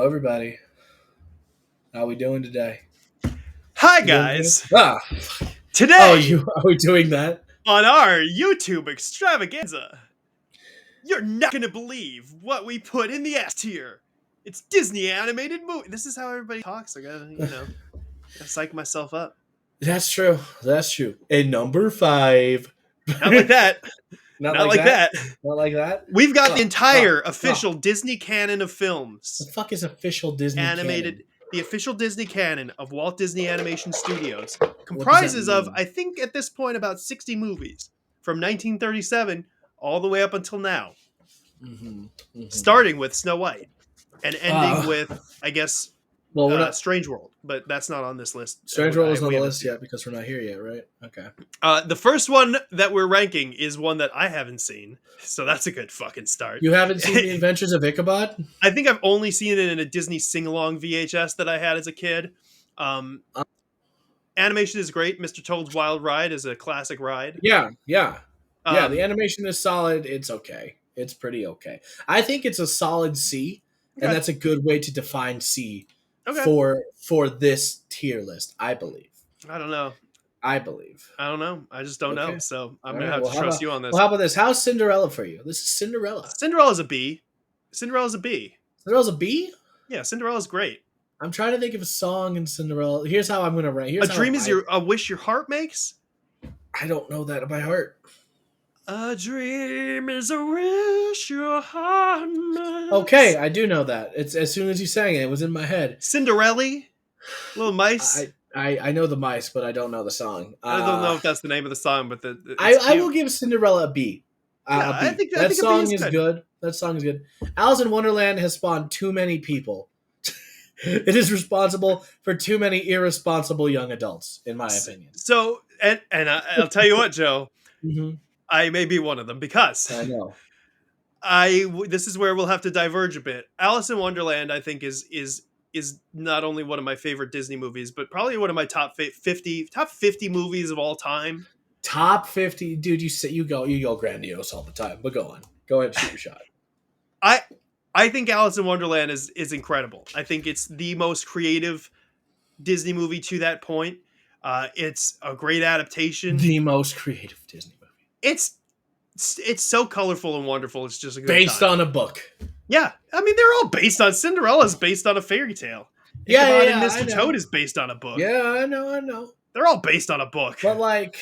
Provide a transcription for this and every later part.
everybody. How we doing today? Hi You doing good? guys! Today, Today are we doing that? on our YouTube extravaganza, you're not gonna believe what we put in the S tier. It's Disney animated movie. This is how everybody talks. I gotta psych myself up. That's true. That's true. And number 5. Not like that. Not Not like like that. that. Not like that. We've got the entire Oh. official Disney canon of The films. fuck is official Disney Animated. canon? The official Disney canon of Walt Disney Animation Studios What does that comprises of, mean? I think at this point, about 60 movies from 1937 all the way up until now. Starting with Snow White and ending with, I guess, Well, we're not. Strange World, but that's not on this list. Strange World isn't on the list yet because we're not here yet, right? Okay. The first one that we're ranking is one that I haven't seen, so that's a good fucking start. You haven't seen The Adventures of Ichabod? I think I've only seen it in a Disney sing-along VHS that I had as a kid. Animation is great. Mr. Toad's Wild Ride is a classic ride. Yeah. The animation is solid. It's okay. It's pretty okay. I think it's a solid C, and that's a good way to define C for this tier list, I believe. I don't know. I don't know. I just don't know. So I'm going to have to trust you on this. Well, how about this? How's Cinderella for you? This is Cinderella. Cinderella's a B. Cinderella's a B. Cinderella's a B? Yeah, Cinderella's great. I'm trying to think of a song in Cinderella. Here's how I'm going to rank. A dream is a wish your heart makes? I don't know that by heart. A dream is a wish your heart makes. Okay, I do know that. It's as soon as you sang it, it was in my head. Cinderella? Little mice? I know the mice, but I don't know the song. I don't know if that's the name of the song, but I will give Cinderella a B. I think that song is good. That song is good. Alice in Wonderland has spawned too many people. It is responsible for too many irresponsible young adults, in my opinion. So, and I'll tell you what, Joe, Mm-hmm. I may be one of them because I know. This is where we'll have to diverge a bit. Alice in Wonderland, I think, is not only one of my favorite Disney movies, but probably one of my top 50 movies of all time. Top 50, dude. You go grandiose all the time, but go ahead, shoot your shot. I think Alice in Wonderland is incredible. I think it's the most creative Disney movie to that point. It's a great adaptation. The most creative Disney movie. It's so colorful and wonderful. It's just a good based time. on a book. Yeah, I mean they're all based on Cinderella's based on a fairy tale. Ichabod and Mr. Toad is based on a book. Yeah, I know. They're all based on a book. But like,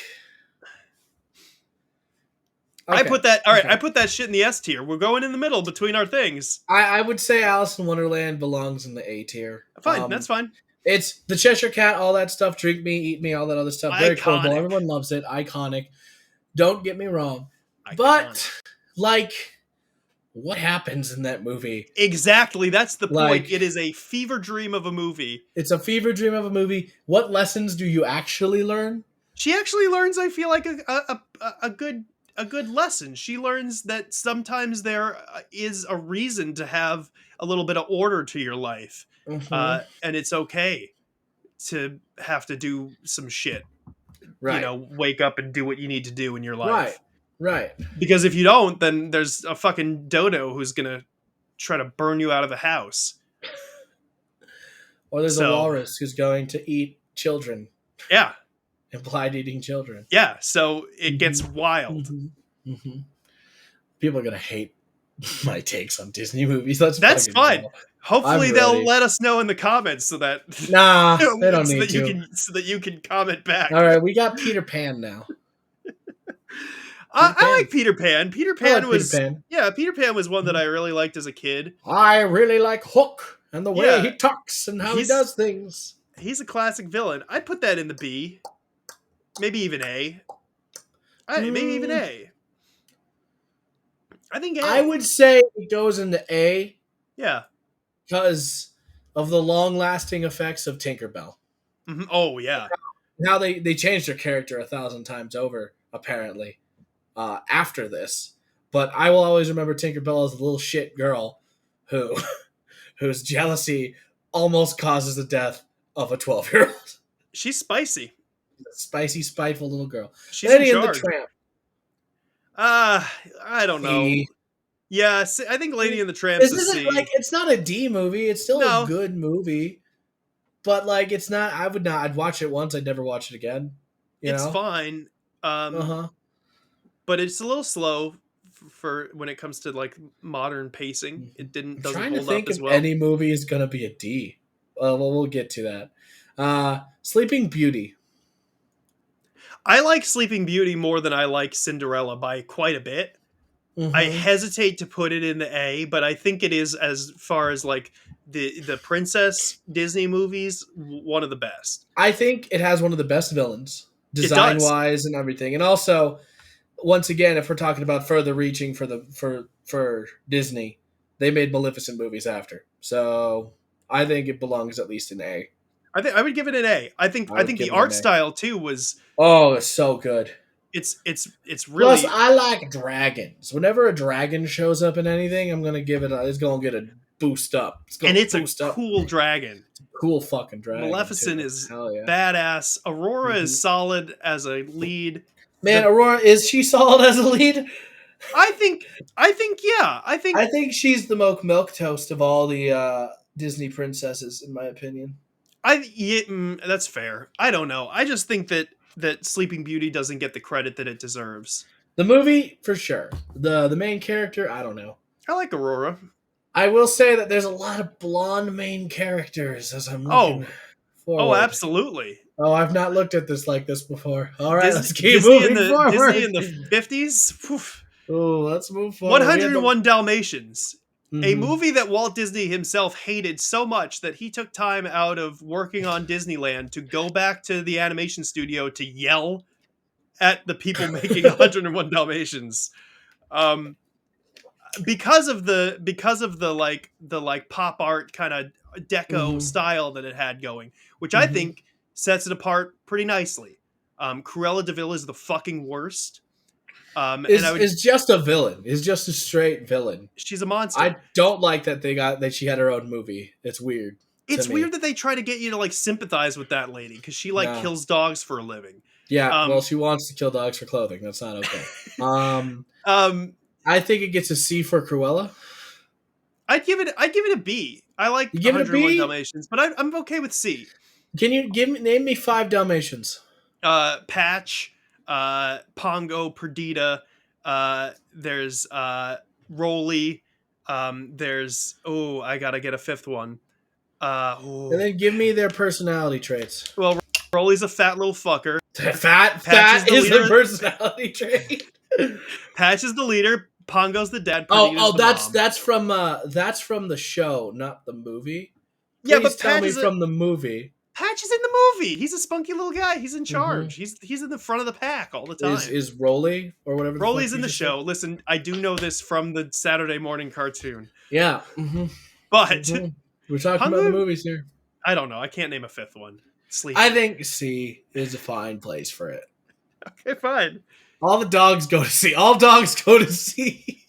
okay. I put that. All right, I put that shit in the S tier. We're going in the middle between our things. I would say Alice in Wonderland belongs in the A tier. Fine, that's fine. It's the Cheshire Cat, all that stuff. Drink me, eat me, all that other stuff. Very cool. Everyone loves it. Iconic. Don't get me wrong. Iconic. But like, what happens in that movie? Exactly. That's the point. It is a fever dream of a movie. It's a fever dream of a movie. What lessons do you actually learn? She actually learns, I feel like, a good lesson. She learns that sometimes there is a reason to have a little bit of order to your life. Mm-hmm. And it's okay to have to do some shit. Right. Wake up and do what you need to do in your life. Right. Because if you don't, then there's a fucking dodo who's going to try to burn you out of the house. Or there's a walrus who's going to eat children. Yeah. Implied eating children. Yeah, so it gets wild. Mm-hmm. People are going to hate my takes on Disney movies. That's fine. Cool. Hopefully they'll let us know in the comments so that they don't need to. So that you can comment back. All right, we got Peter Pan now. I like Peter Pan. Peter Pan was Peter Pan was one that I really liked as a kid. I really like Hook and the way he talks and how he does things. He's a classic villain. I'd put that in the B. Maybe even A. Maybe even A. I think A. I would say it goes into A. Yeah. Because of the long-lasting effects of Tinkerbell. Mm-hmm. Oh, yeah. Now they changed her character 1,000 times over, apparently, after this. But I will always remember Tinkerbell as a little shit girl whose jealousy almost causes the death of a 12-year-old. She's spicy. Spicy, spiteful little girl. She's in Lady and charge. the Tramp. I don't know. Yeah, I think Lady and the Tramp's This a isn't like C. it's not a D movie. It's still a No, good movie, but like it's not. I would not. I'd watch it once. I'd never watch it again. You it's know. fine. Uh huh. But it's a little slow for when it comes to like modern pacing. It I'm doesn't trying to hold up think as if well. any movie is gonna be a D. Well, we'll get to that. Sleeping Beauty. I like Sleeping Beauty more than I like Cinderella by quite a bit. I Mm-hmm. hesitate to put it in the A, but I think it is, as far as like the princess Disney movies, one of the best. I think it has one of the best villains, It design does. wise and everything. And also, once again, if we're talking about further reaching for Disney, they made Maleficent movies after. So I think it belongs at least in A. I think I would give it an A. I I would think the give it an art A. style too was Oh, it's so good. it's Plus, really. I like dragons. Whenever a dragon shows up in anything, I'm gonna give it. It's gonna get a boost up. It's And gonna it's a boost up. cool dragon. Cool fucking dragon Maleficent too. is Hell yeah. badass. Aurora hmm is solid as a lead. Man, The Aurora, is she solid as a lead? I think yeah. I think she's the milk toast of all the Disney princesses, in my opinion. that's fair. I don't know. I just think that Sleeping Beauty doesn't get the credit that it deserves. The movie, for sure. The main character, I don't know. I like Aurora. I will say that there's a lot of blonde main characters as I'm looking Oh, forward. absolutely. Oh, I've not looked at this like this before. All right, let's keep Disney in moving the Disney forward. in the 50s. Oh, let's move forward. 101 Dalmatians. A Mhm. movie that Walt Disney himself hated so much that he took time out of working on Disneyland to go back to the animation studio to yell at the people making 101 Dalmatians. Um, because of the like pop art kind of deco Mhm. style that it had going, which I Mhm. think sets it apart pretty nicely. Cruella Deville is the fucking worst. And I would Is just a villain. Is just a straight villain. she's a monster. I don't like that she had her own movie. It's weird to It's weird me. that they try to get you to like sympathize with that lady because she like Nah. kills dogs for a living. Yeah, well, Um, she wants to kill dogs for clothing. That's not okay. Um, um, I think it gets a C for Cruella. I'd give it a B. I like You give it a 101 B? Dalmatians, but I'm okay with C. Can you name me 5 Dalmatians? Patch, Pongo, Perdita. There's Rolly. There's I gotta get a fifth one. And then give me their personality traits. Well, Rolly's a fat little fucker. Patch is Fat the is leader. a personality trait. Patch is the leader. Pongo's the dad. Oh, Perdita's the that's mom. that's from the show, not the movie. Yeah, Please but tell me from the movie. Patch is in the movie. He's a spunky little guy. He's in charge. He's in the front of the pack all the time. Is Rolly or whatever? Rolly's the in the fuck you just show. Listen, I do know this from the Saturday morning cartoon. said? Yeah. Mm-hmm. But Mm-hmm. We're talking about Pongo, the movies here. I don't know. I can't name a fifth one. Sleep. I think C is a fine place for it. Okay, fine. All the dogs go to C. All dogs go to C.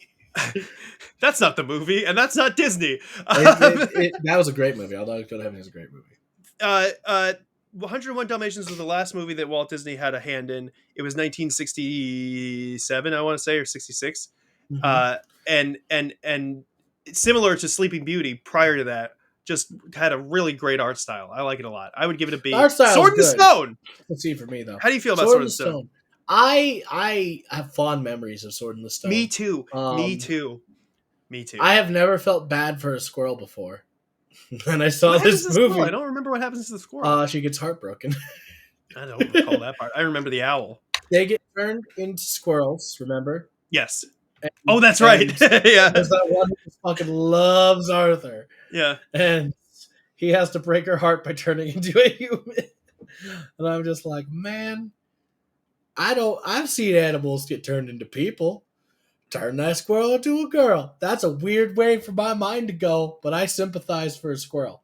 That's not the movie, and that's not Disney. That was a great movie. All Dogs Go to Heaven is a great movie. 101 Dalmatians was the last movie that Walt Disney had a hand in. It was 1967, I want to say, or 66. Mm-hmm. And similar to Sleeping Beauty, prior to that, just had a really great art style. I like it a lot. I would give it a B. The art style Sword is and good. Stone. Let's see for me though. How do you feel about Sword and Stone? I have fond memories of Sword in the Stone. Me too. Me Um, too. Me too. I have never felt bad for a squirrel before. And I saw What happens this to the movie. squirrel? I don't remember what happens to the squirrel. She gets heartbroken. I don't recall that part. I remember the owl. They get turned into squirrels, remember? Yes. And, Oh, that's right. Yeah. There's that one who fucking loves Arthur. Yeah. And he has to break her heart by turning into a human. And I'm just like, man, I've seen animals get turned into people. Turn that squirrel into a girl. That's a weird way for my mind to go, but I sympathize for a squirrel.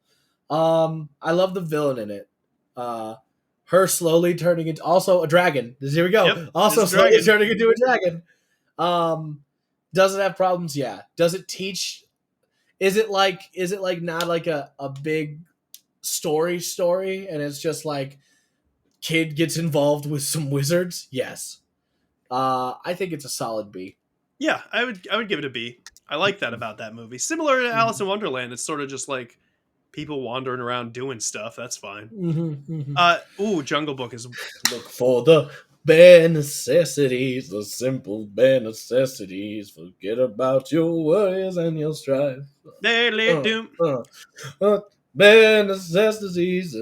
I love the villain in it. Her slowly turning into also a dragon. Here we go. Yep, Also it's a slowly dragon. turning into a dragon. Does it have problems? Yeah. Does it teach? Is it like not like a big story and it's just like kid gets involved with some wizards? Yes. I think it's a solid B. Yeah, I would give it a B. I like that about that movie. Similar to Alice Mhm. in Wonderland, it's sort of just like people wandering around doing stuff. That's fine. Mhm. Mhm. Jungle Book is Look for the bare necessities, the simple bare necessities. Forget about your worries and your strife. Daily Uh, Doom. uh, bare necessities.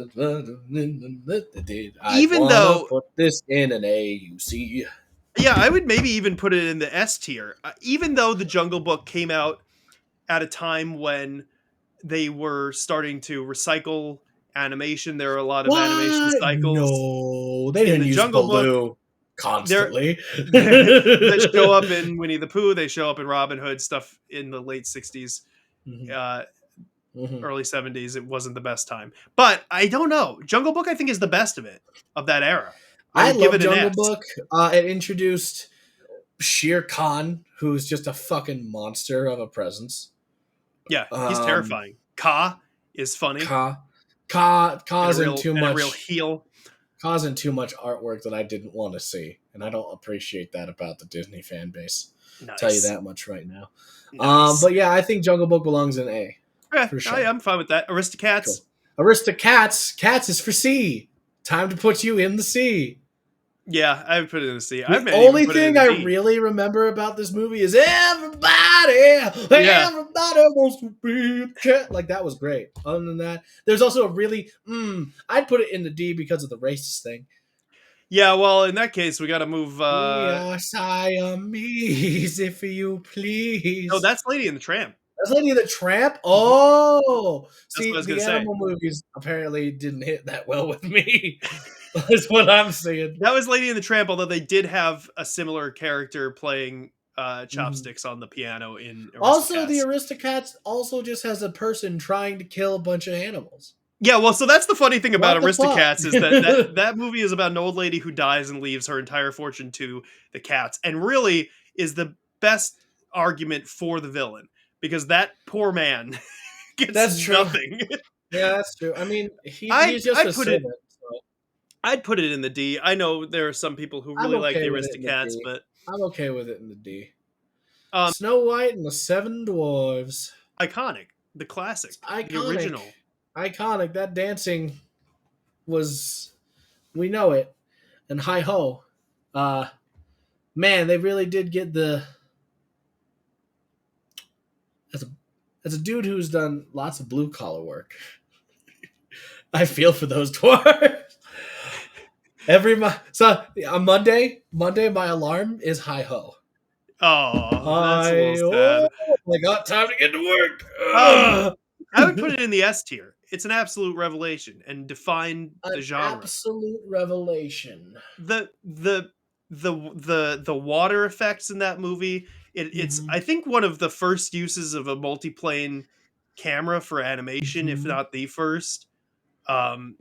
I Even wanna though, put this in an AUC. yeah, I would maybe even put it in the S tier. Even though the Jungle Book came out at a time when they were starting to recycle animation, there are a lot of animation What? cycles No, they in didn't the use Jungle Book. Baloo There constantly. that show up in Winnie the Pooh. They show up in Robin Hood stuff in the late '60s, Mhm, uh, mhm. early '70s. It wasn't the best time, but I don't know. Jungle Book, I think, is the best of it of that era. I I would give love it an Jungle S. Book. It introduced Shere Khan, who's just a fucking monster of a presence. Yeah, he's Um, terrifying. Ka is funny Ka, Ka, and causing a real heel. too much artwork that I didn't want to see, and I don't appreciate that about the Disney fan base. Tell you Nice, that much right now. nice. But yeah, I think Jungle Book belongs in A for sure. I'm fine with that. Cool. Aristocats. Aristocats, cats is for C. Time to put you in the C. Yeah, I would put it in the C. I The might even only put it in thing the I D. really remember about this movie is Yeah, everybody wants to be a cat. Like that was great. Other than that, there's also a really, I'd put it in the D because of the racist thing. yeah. Well, in that case, we got to move. We are Siamese, if you No, please. that's Lady and the Tramp. That's Lady the Tramp. Mhm. Oh, That's what I see, was gonna the say. animal movies apparently didn't hit that well with me. Is what I'm saying. That was Lady and the Tramp, although they did have a similar character playing Mhm. chopsticks on the piano in Also, the Aristocats. Aristocats also just has a person trying to kill a bunch of animals. Yeah, well, so that's the funny thing about What the fuck? Aristocats is that movie is about an old lady who dies and leaves her entire fortune to the cats, and really is the best argument for the villain because that poor man gets That's true. nothing. Yeah, that's true. I mean, he's just I'd a put it servant, so I'd put it in the D. I know there are some people who I'm really like the okay with it in the Aristocats, D. but I'm okay with it in the D. um, Snow White and the Seven Dwarves. iconic, the It's classic, the iconic. original. Iconic. That dancing was, we know it. And hi ho. Uh, man, they really did get the, as a, as a dude who's done lots of blue collar work, I feel for those dwarves. So on Monday, my alarm is hi ho. Oh, that's a little Hi sad. oh, I got time to get to work. Um, Ugh. I would put it in the S tier. It's an absolute revelation and defined An the genre. absolute revelation. The water effects in that movie. It's Mm-hmm. I think one of the first uses of a multiplane camera for animation, if Mm-hmm. not the first. Um,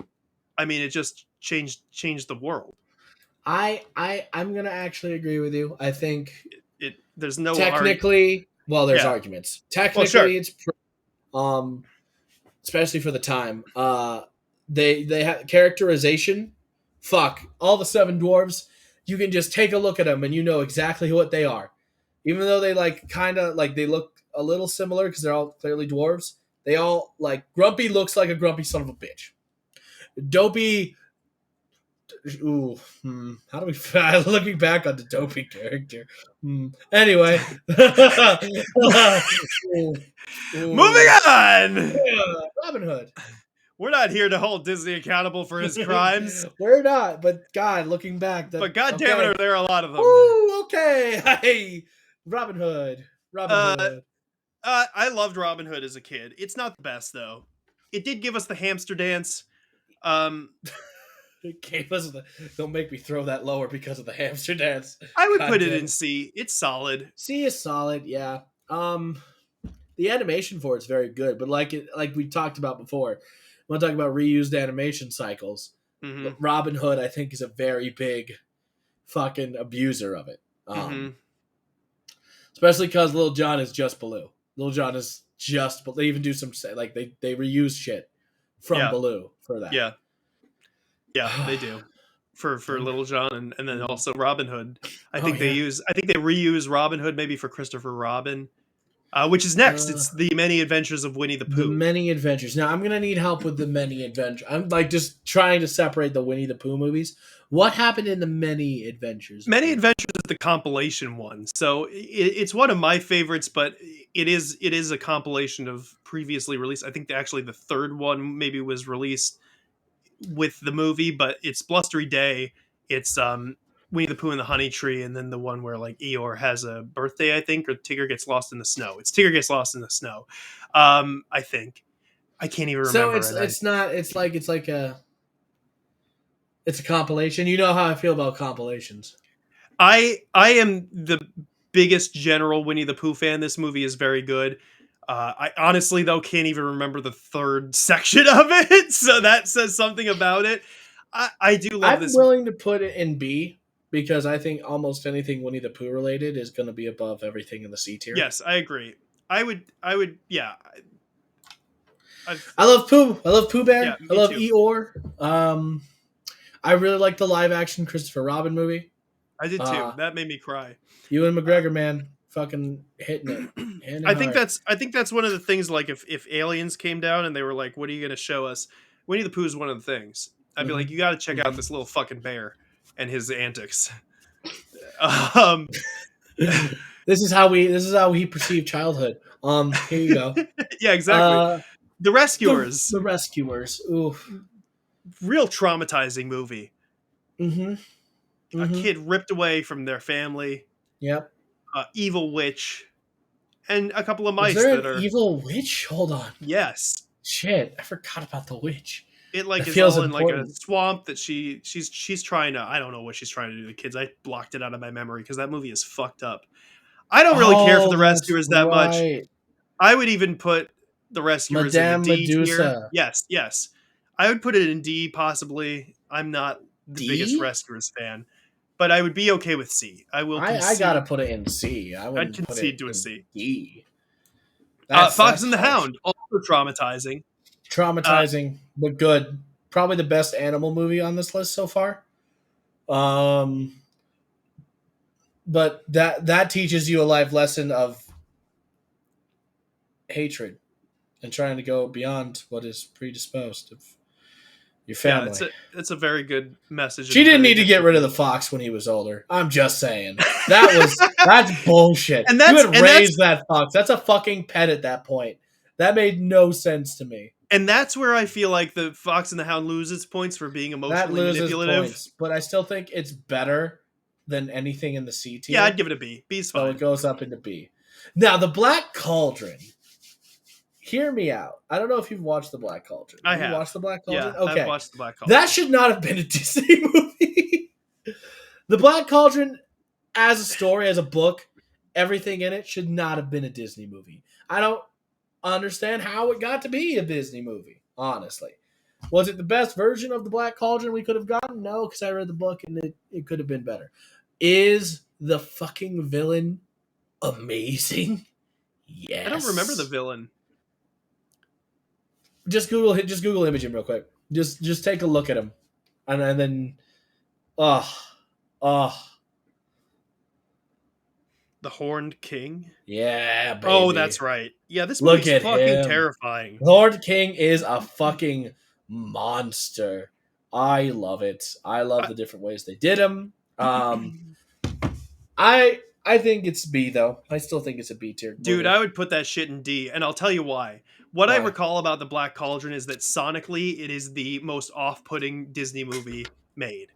I mean, it just changed the world. I'm gonna actually agree with you. I think It there's no art. technically, well, there's Yeah. arguments. Well, sure. Technically, um, especially for the time. They have characterization. Fuck all the seven dwarves. You can just take a look at them and you know exactly what they are, even though they like kind of like they look a little similar because they're all clearly dwarves. They all like Grumpy looks like a grumpy son of a bitch. Dopey. Ooh, how do we looking back on the Dopey character? Anyway, ooh, Moving ooh. on. Yeah, Robin Hood. We're not here to hold Disney accountable for his crimes, We're not, but God, looking back, that but god damn it, okay. are there a lot of them. Woo, okay. Hey, Robin Hood. Robin Uh, Hood. I loved Robin Hood as a kid. It's not the best though. It did give us the hamster dance. Um, It gave us the. Don't make me throw that lower because of the hamster dance. I would God put it damn in it. C. It's solid. C is solid, yeah. The animation for it's very good, but like we talked about before, when talking about reused animation cycles, Mm-hmm. Robin Hood I think is a very big fucking abuser of it. Mm-hmm. Especially because Lil Jon is just Baloo. Lil Jon is just, but they even do some like they reuse shit from Yeah. Baloo for that. Yeah. Yeah. They do. For Little John and then also Robin Hood. I Oh think yeah. they reuse Robin Hood maybe for Christopher Robin. which is next. Uh, It's The Many Adventures of Winnie the the Pooh. Many Adventures. Now I'm gonna need help with the Many Adventures. I'm like just trying to separate the Winnie the Pooh movies. What happened in the Many Adventures of Many Winnie? Adventures is the compilation one, so it's one of my favorites. But it is a compilation of previously released. I think actually the third one maybe was released with the movie, but it's Blustery Day. It's Winnie the Pooh and the Honey Tree, and then the one where like Eeyore has a birthday, I think, or Tigger gets lost in the snow. It's Tigger gets lost in the snow. I think I can't even So remember, it's and I it's not it's like it's a compilation. You know how I feel about compilations. I am the biggest general Winnie the Pooh fan. This movie is very good. I honestly though can't even remember the third section of it, so that says something about it. I do love I'm this. willing to put it in B because I think almost anything Winnie the Pooh related is going to be above everything in the C tier. Yes, I agree. I would. Yeah, I've. I love Pooh. I love Pooh Yeah, Bear. I me love too. Eeyore. I really like the live action Christopher Robin movie. I did too. Uh, That made me cry. Ewan Uh, McGregor, man, fucking hitting it I think hard. that's one of the things. Like if aliens came down and they were like, "What are you going to show us?" Winnie the Pooh is one of the things. I'd be like, Hmm. "You got to check out Hmm. this little fucking bear and his antics." Um, This is how he perceived childhood. Here you go. yeah, exactly. Uh, The the Rescuers, the Rescuers. Oof. real traumatizing movie. Mm-hmm. A Mm-hmm. kid ripped away from their family, Yep. evil witch, and a couple of Was mice there an that are evil witch? Hold on. yes. Shit, I forgot about the witch. It That like is feels all in like a important. swamp that she's trying to I don't know what she's trying to do to the kids. I blocked it out of my memory because that movie is fucked up. I don't really care for Oh, the that's Rescuers that much. right. I would even put the Rescuers in the Madame D tier. Medusa. Yes, yes. I would put it in D possibly. I'm not the biggest D? Rescuers fan, but I would be okay with C. I will I gotta concede. put it in C. I I'd wouldn't put concede it to a in C. D. That's Fox and the harsh. Hound, also traumatizing. Uh, Traumatizing, but good. Probably the best animal movie on this list so far. Um, but that teaches you a life lesson of hatred and trying to go beyond what is predisposed of your yeah, family. it's a very good message She and didn't very need to good get rid of the movie. fox when he was older. I'm just saying. That's bullshit. and You that's would and that's raise that fox. That's a fucking pet at that point. That made no sense to me. and that's where I feel like the Fox and the Hound loses points for being That emotionally loses manipulative. points, but I still think it's better than anything in the C Yeah, I'd tier. give it a B. B's So it fine. goes up into B. Now, the Black Cauldron. Hear me out. I don't know if you've watched the Black Cauldron. I Have you have. watched the Black Cauldron? Yeah, I've Okay. watched the Black That Cauldron. should not have been a Disney movie. The Black Cauldron, as a story, as a book, everything in it should not have been a Disney movie. I don't understand how it got to be a Disney movie, honestly. Was it the best version of the Black Cauldron we could have gotten? No, because I read the book and it could have been better. Is the fucking villain amazing? I don't remember the Yes. villain. Just Google image him real quick. Just take a look at him. And then oh oh The Horned King. yeah, Oh, baby. that's right. Yeah, this Look movie's at fucking him. terrifying. Lord King is a fucking monster. I love it. I love I, the different ways they did him. I think it's B though. I still think it's a B tier Dude, movie. I would put that shit in D, and I'll tell you why. What I Why? recall about the Black Cauldron is that sonically, it is the most off-putting Disney movie made.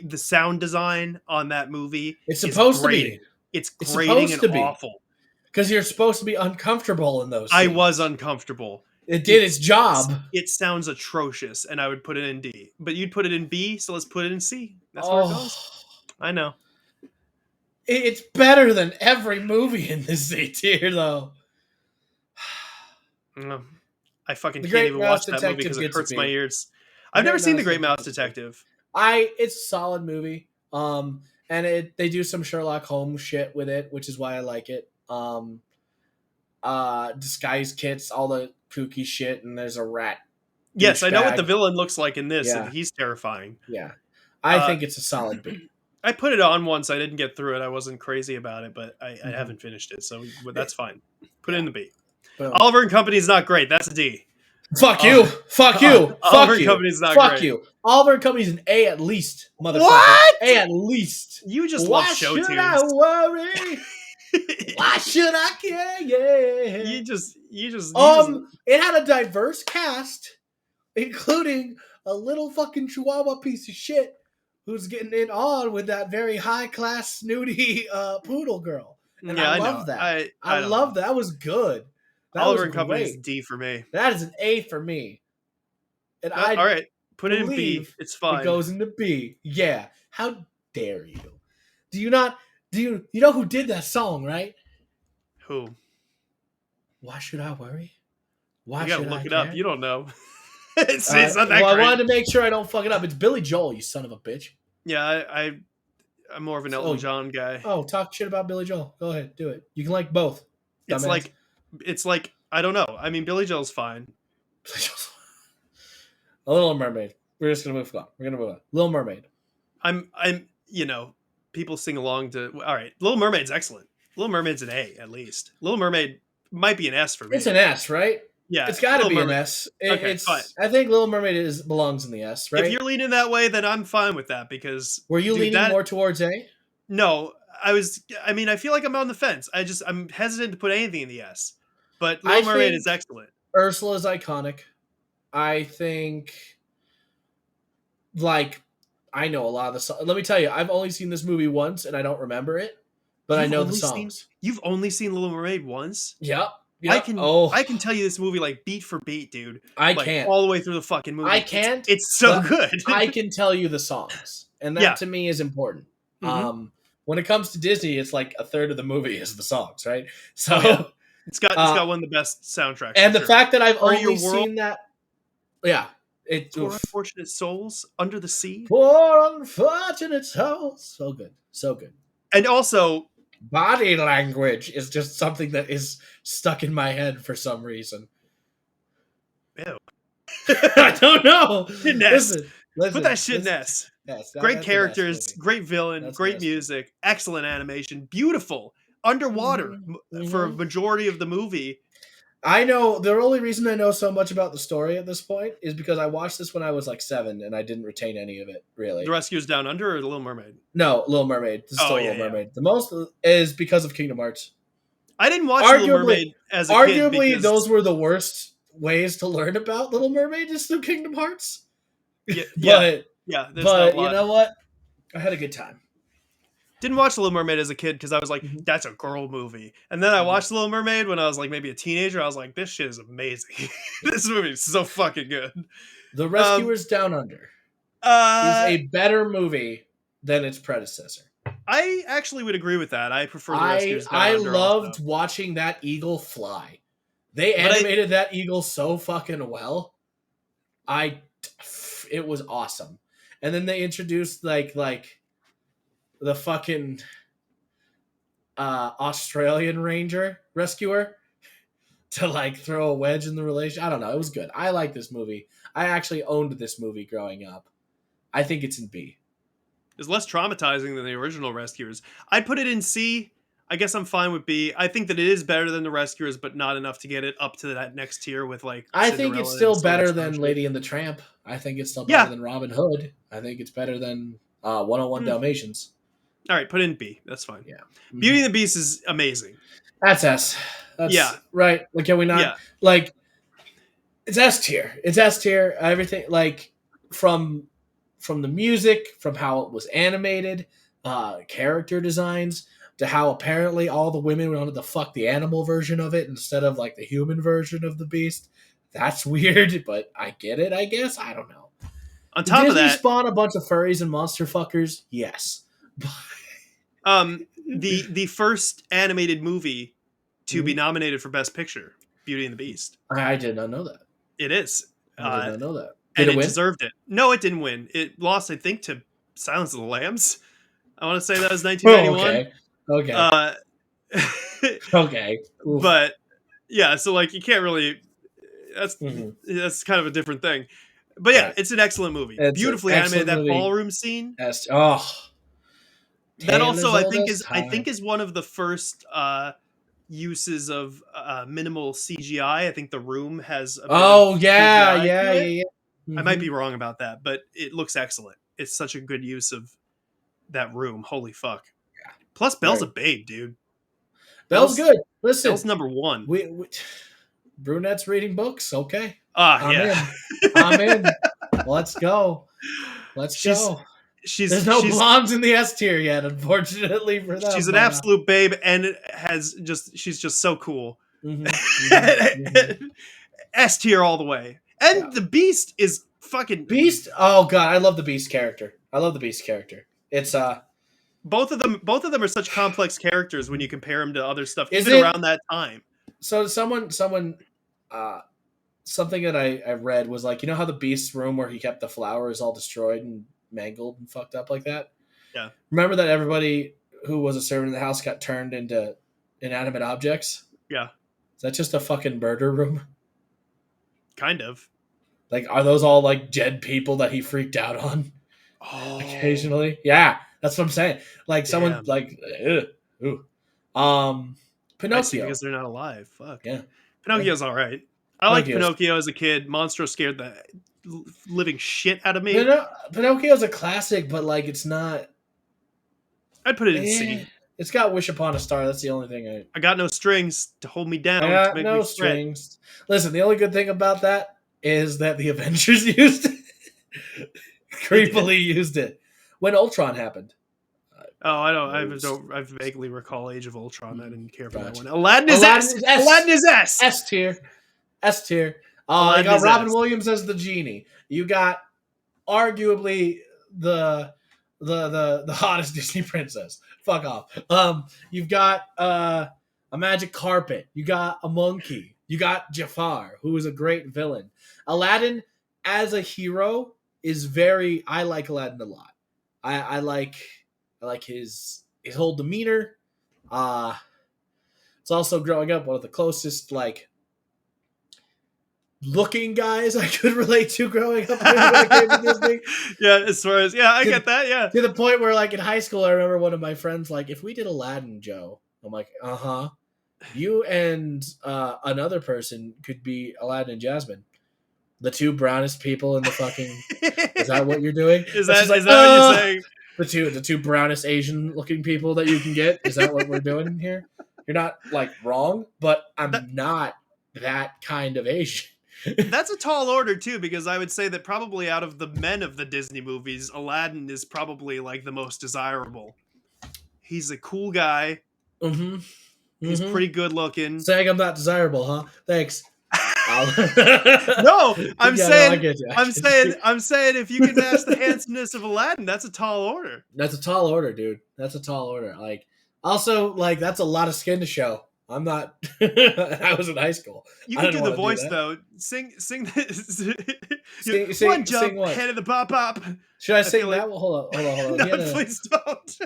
The sound design on that movie It's is supposed to be. grating. It's It's grating supposed and to be awful. because you're supposed to be uncomfortable in those I was scenes. uncomfortable. It did its It's job. it sounds atrocious, and I would put it in D. But you'd put it in B, so let's put it in C. That's where it Oh, goes. I know. it's better than every movie in this C tier though. Mm, I fucking The can't Great even watch Mouse that movie Detective because it gets a hurts my B. ears. The I've never Great seen The Mouse Great Detective Mouse gets a B. Detective. It's a solid movie. And they do some Sherlock Holmes shit with it, which is why I like it. Disguise kits, all the kooky shit, and there's a rat Yes, I know what the douchebag. villain looks like in this, and Yeah, he's terrifying. yeah. I Uh, think it's a solid B. I put it on once. I didn't get through it. I wasn't crazy about it, but I Mhm. haven't finished it, so that's fine. Put it in the B. Boom. Oliver and Company is not great. That's a D. Fuck you. Fuck you. Oliver Fuck and you. Company is not Fuck great. you. Oliver and Company's an A at least, motherfucker. What? A at least. You just Why love show should tunes. I worry? Why should I care? Yeah. You just It had a diverse cast, including a little fucking chihuahua piece of shit who's getting it on with that very high class snooty poodle girl. And yeah, I I love know. that. I love that. That was good. That Oliver was and Company is great. D for me. That is an A for me. And All right, put it in B. It's fine. It goes into B. Yeah. How dare you? Do you know who did that song, right? Who? Why should I worry? Why you gotta should look I it care? up. You don't know. it's not that great. I wanted to make sure I don't fuck it up. It's Billy Joel, you son of a bitch. Yeah, I'm more of an Elton John guy. Oh, talk shit about Billy Joel. Go ahead, do it. You can like both. It's like I don't know. I mean, Billy Joel's fine. A Little Mermaid. We're just gonna move on. Little Mermaid. I'm people sing along to. All right, Little Mermaid's excellent. Little Mermaid's an A at least. Little Mermaid might be an S for me. It's an S, right? Yeah, it's got to be Mermaid. An S. Okay, fine. I think Little Mermaid belongs in the S, right? If you're leaning that way, then I'm fine with that because. Were you leaning more towards A? No, I was. I mean, I feel like I'm on the fence. I'm hesitant to put anything in the S, but Little Mermaid is excellent. Ursula is iconic. I think, I know a lot of the songs. Let me tell you, I've only seen this movie once, and I don't remember it, but I know the songs. You've only seen Little Mermaid once? Yep. I can tell you this movie like beat for beat, dude. I can't. All the way through the fucking movie. I can't. It's so good. I can tell you the songs, and that to me is important. Mm-hmm. When it comes to Disney, it's like a third of the movie is the songs, right? So it's got one of the best soundtracks. And the fact that I've only seen that, Poor Unfortunate Souls, Under the Sea. Poor Unfortunate Souls. So good. So good. And also, body language is just something that is stuck in my head for some reason. Ew. I don't know. Listen, put that shit in S. Yes, great characters, great villain, great music, excellent animation, beautiful, underwater for a majority of the movie. I know the only reason I know so much about the story at this point is because I watched this when I was like 7 and I didn't retain any of it really. The Rescuers Down Under or The Little Mermaid? No, Little Mermaid. This is still Little Mermaid. The most is because of Kingdom Hearts. I didn't watch Little Mermaid as a kid. Arguably, those were the worst ways to learn about Little Mermaid is through Kingdom Hearts. But you know what? I had a good time. Didn't watch Little Mermaid as a kid because I was like, that's a girl movie. And then I watched Little Mermaid when I was like maybe a teenager. I was like, this shit is amazing. This movie is so fucking good. The Rescuers Down Under is a better movie than its predecessor. I actually would agree with that. I prefer The Rescuers Down Under. I loved watching that eagle fly. They animated that eagle so fucking well. It was awesome. And then they introduced like the fucking Australian Ranger rescuer to like throw a wedge in the relation. I don't know. It was good. I like this movie. I actually owned this movie growing up. I think it's in B. It's less traumatizing than the original Rescuers. I'd put it in C. I guess I'm fine with B. I think that it is better than the Rescuers, but not enough to get it up to that next tier with like I think it's still better than Lady and the Tramp. I think it's still better than Robin Hood. I think it's better than 101 Dalmatians. All right, put in B. That's fine. Yeah. Beauty and the Beast is amazing. That's S. Right. Like, can we not? Yeah. Like, it's S tier. It's S tier. Everything, like, from the music, from how it was animated, character designs, to how apparently all the women wanted to fuck the animal version of it instead of, like, the human version of the Beast. That's weird, but I get it, I guess. I don't know. On top of that... Disney spawn a bunch of furries and monster fuckers? Yes. The first animated movie to be nominated for Best Picture, Beauty and the Beast. I did not know that. It is. I did not know that. Did it win? Deserved it. No, it didn't win. It lost, I think, to Silence of the Lambs. I want to say that was 1991. Okay. Okay. Oof. But yeah, so like you can't really. That's kind of a different thing. But yeah, it's an excellent movie. It's beautifully animated. That ballroom scene. Oh. That also I think is one of the first uses of minimal CGI. I think The Room has a bit Oh of yeah, CGI yeah, to it. yeah, yeah. I might be wrong about that, but it looks excellent. It's such a good use of that room. Holy fuck. Plus, Belle's Right. a babe, dude. Belle's Belle's good. Listen, Belle's number one. we brunettes reading books. Okay, Ah, I'm yeah. in. I'm in. Let's go. Let's she's go. she's There's no she's blondes in the S tier yet, unfortunately for she's them. an But absolute babe, and she's just so cool. mhm. S tier all the way. Yeah. And the Beast is fucking Beast. Oh god, I love the Beast character. I love the Beast character. It's both of them are such complex characters when you compare them to other stuff, is even it around that time. so someone uh something that I read was like, you know how the Beast's room where he kept the flowers all destroyed and mangled and fucked up like that? Yeah. Remember that everybody who was a servant in the house got turned into inanimate objects? Yeah. Is that just a fucking murder room? Kind of. Like, are those all like dead people that he freaked out on Oh, occasionally? Yeah, that's what I'm saying. Like someone damn. like, ooh. I see, Pinocchio. because they're not alive. Fuck. Yeah, yeah. Pinocchio's all right. I liked Pinocchio's Pinocchio as a kid. Monstro scared the living shit out of me. Pinocchio's a classic, but like it's not. I'd put it in Eh, C. it's got Wish Upon a Star. That's the only thing I got no strings to hold me I down to got make me no fret. strings. Listen, the only good thing about that is that the Avengers used it. They did? Creepily used it when Ultron happened. Oh, I don't. Knows. I vaguely recall Age of Ultron. I didn't care for that Gotcha. one. Aladdin is Aladdin S. is S. Aladdin is S. S tier. S tier. You Aladdin got is Robin S. Williams as the genie. You got arguably the hottest Disney princess. Fuck off. You've got a magic carpet. You got a monkey. You got Jafar, who is a great villain. Aladdin as a hero is very. I like Aladdin a lot. I like his whole demeanor. It's also growing up one of the closest like looking guys I could relate to growing up when I came to Disney. Yeah, as far as I get that. Yeah. To the point where like in high school, I remember one of my friends like, if we did Aladdin, Joe, I'm like, you and another person could be Aladdin and Jasmine, the two brownest people in the fucking. Is that what you're doing? Is That's that just like, is that what you're saying? the two brownest Asian looking people that you can get? Is that what we're doing here? You're not like wrong, but I'm not that kind of Asian. That's a tall order too, because I would say that probably out of the men of the Disney movies, Aladdin is probably like the most desirable. He's a cool guy. Mm-hmm. He's pretty good looking. Saying I'm not desirable, huh? Thanks. No, I'm Yeah, saying, no, I get you. I'm saying, if you can match the handsomeness of Aladdin, that's a tall order. That's a tall order, dude. That's a tall order. Like, also, like that's a lot of skin to show. I'm not. I was in high school. You I can didn't do the wanna voice that. though. Sing this. Sing One jump sing what? ahead of the pop pop. Should I feel sing that? Well, hold on. No, please don't.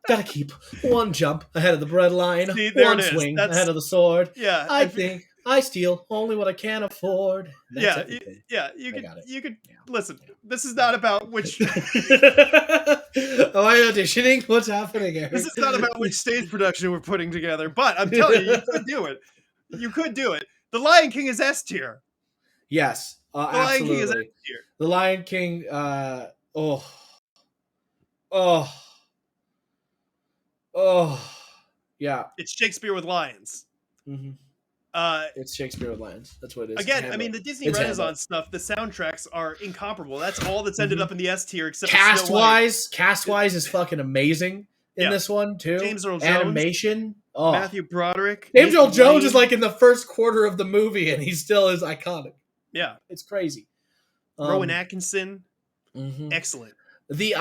Gotta keep one jump ahead of the breadline, See, there one it is. swing That's ahead of the sword. yeah. I think I steal only what I can afford. That's everything. You I could got it. you could Yeah. listen. This is not about which. Am I auditioning? What's happening here? This is not about which stage production we're putting together. But I'm telling you, you could do it. You could do it. The Lion King is S tier. Yes, The Lion King is S absolutely. tier. The Lion King. Oh, yeah. It's Shakespeare with lions. Mm-hmm. Uh, It's Shakespeare with lions. That's what it is. Again, I mean, the Disney It's Renaissance stuff, the soundtracks are incomparable. That's all that's ended up in the S tier, except for cast Snow White. wise is fucking amazing in this one too. James Earl Jones, animation. Oh, Matthew Broderick, James Earl Jones Lane. is like in the first quarter of the movie, and he still is iconic. Yeah, It's crazy. Rowan Atkinson, mhm. excellent. The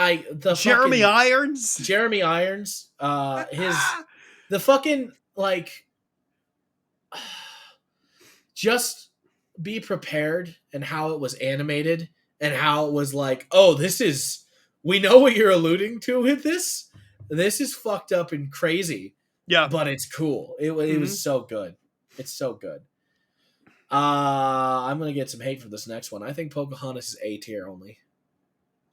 Jeremy fucking, Irons, Jeremy Irons, the fucking like, just be prepared and how it was animated and how it was like, oh, we know what you're alluding to with this. This is fucked up and crazy. Yeah, but it's cool. It was so good. It's so good. I'm gonna get some hate for this next one. I think Pocahontas is A tier only.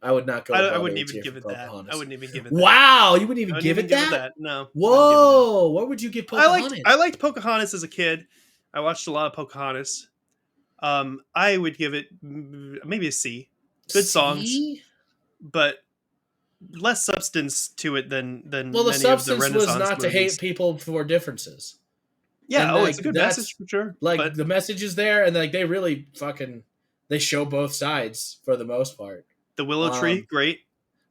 I would not go I above wouldn't A even tier give for it that. I Pocahontas. wouldn't even give it that. Wow, you wouldn't even I wouldn't give even it give it that? that. No. Whoa, what would you give Pocahontas? I liked Pocahontas as a kid. I watched a lot of Pocahontas. I would give it maybe a C. Good songs, C? but less substance to it Well, than the many of the substance was Renaissance not to hate movies. people for differences. Yeah, And oh, like it's a good message that's for sure. like But the message is there, and like they really fucking they show both sides for the most part. the Willow Tree, great.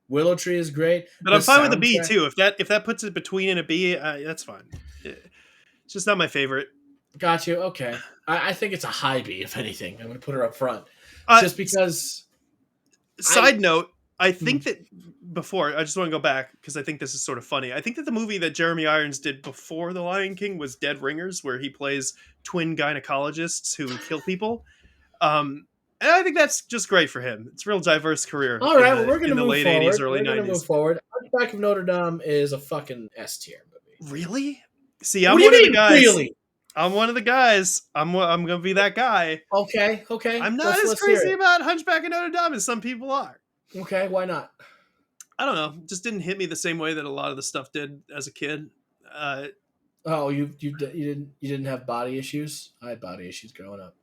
Willow Tree is great. But The I'm fine with a B soundtrack. too. If that puts it between and a B, that's fine. It's just not my favorite. Got you. Okay. I think it's a high B, if anything. I'm going to put her up front. Uh, Just because. Side note, I think that before, I just want to go back because I think this is sort of funny. I think that the movie that Jeremy Irons did before The Lion King was Dead Ringers, where he plays twin gynecologists who kill people. And I think that's just great for him. It's a real diverse career All right, well, we're going in to the move late forward. 80s, early We're going to 90s. move forward. Hunchback of Notre Dame is a fucking S tier movie. Really? See, I'm What do one you of the mean, guys. really? I'm one of the guys. I'm going to be that guy. Okay. I'm not as Let's hear crazy it. about Hunchback of Notre Dame as some people are. Okay, why not? I don't know. It just didn't hit me the same way that a lot of the stuff did as a kid. Oh, you didn't have body issues? I had body issues growing up.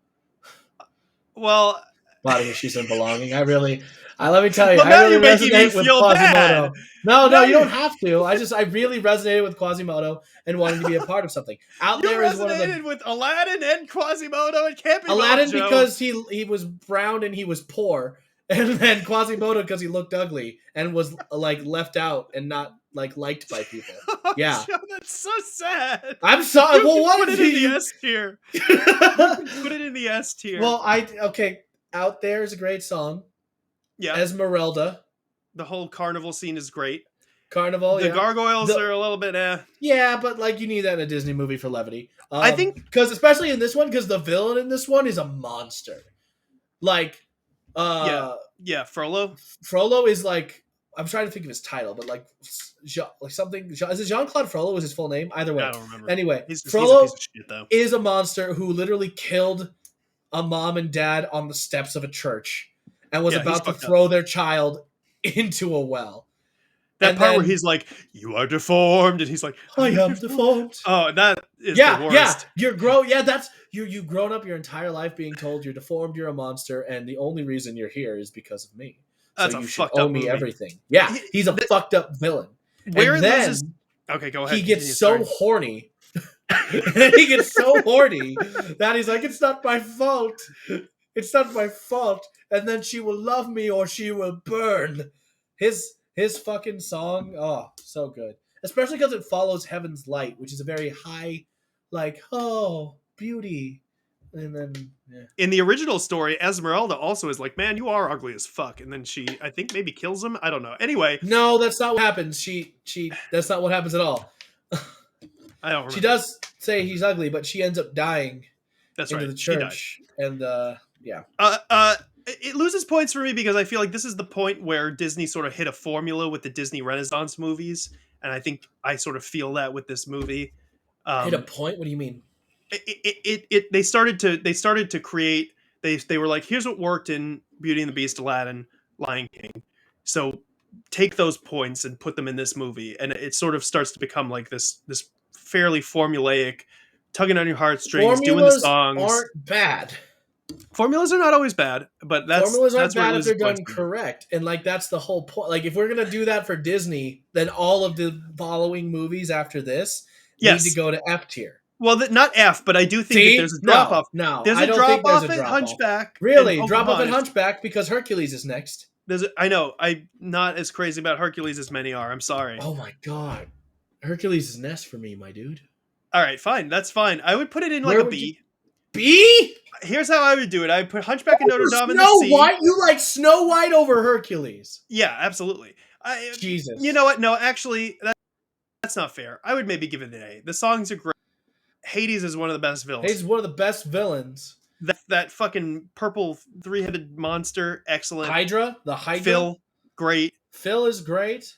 Well, Body issues and belonging. Let me tell you, well, I now really you're making me resonate with feel Quasimodo. bad. No, Now you don't you- have to. I really resonated with Quasimodo and wanting to be a part of something. Out You there is one of resonated the with Aladdin and Quasimodo. It can't be Aladdin both, Joe. because he was brown and he was poor, and then Quasimodo because he looked ugly and was like left out and not like liked by people. Oh, Yeah. Joe, that's so sad. I'm sorry. You Well, can what put if it in you? the S tier. You can put it in the S tier. Well, okay. Out there is a great song. Yeah, Esmeralda, the whole carnival scene is great. Carnival. The Yeah. gargoyles are a little bit Yeah, but like you need that in a Disney movie for levity. I think because especially in this one, because the villain in this one is a monster. Like, yeah, Frollo. Frollo is like I'm trying to think of his title, but like something. Is it Jean-Claude Frollo? Was his full name? Either way. I don't remember. Anyway, He's a Frollo piece of shit, though. is a monster who literally killed a mom and dad on the steps of a church and was about to throw their child into a well. That part where he's like, "You are deformed," and he's like, "I am deformed." Oh, that is the worst. Yeah, that's you've grown up your entire life being told you're deformed, you're a monster, and the only reason you're here is because of me. That's so a you should fucked owe up me movie. everything. Yeah, he's a fucked up villain. Where and then okay, go ahead. He gets so horny. He gets so horny that he's like, "It's not my fault. It's not my fault." And then she will love me or she will burn. His fucking song, oh, so good. Especially because it follows Heaven's Light, which is a very high, like, oh, beauty. And then, yeah. In the original story, Esmeralda also is like, "Man, you are ugly as fuck." And then she, I think, maybe kills him. I don't know. Anyway. No, that's not what happens. That's not what happens at all. I don't remember. She does say he's ugly, but she ends up dying into the church. And, yeah. It loses points for me because I feel like this is the point where Disney sort of hit a formula with the Disney Renaissance movies, and I think I sort of feel that with this movie. Hit a point? What do you mean? They started to create. They were like, here's what worked in Beauty and the Beast, Aladdin, Lion King. So take those points and put them in this movie, and it sort of starts to become like this fairly formulaic, tugging on your heartstrings, doing the songs. Aren't bad. Formulas are not always bad, but formulas aren't that's bad if they're done correct. And like that's the whole point. Like if we're gonna do that for Disney, then all of the following movies after this need to go to F tier. Well, not F, but I do think that there's a drop off. No, there's a drop off at Hunchback. Really, drop off at Hunchback because Hercules is next. I know. I'm not as crazy about Hercules as many are. I'm sorry. Oh my god, Hercules is next for me, my dude. All right, fine. That's fine. I would put it in like a B. B? Here's how I would do it. I would put Hunchback of Notre Dame in the C. Snow White? You like Snow White over Hercules? Yeah, absolutely. Jesus. You know what? No, actually, that's not fair. I would maybe give it an A. The songs are great. Hades is one of the best villains. Hades is one of the best villains. That fucking purple three-headed monster, excellent. The Hydra. Phil, great. Phil is great.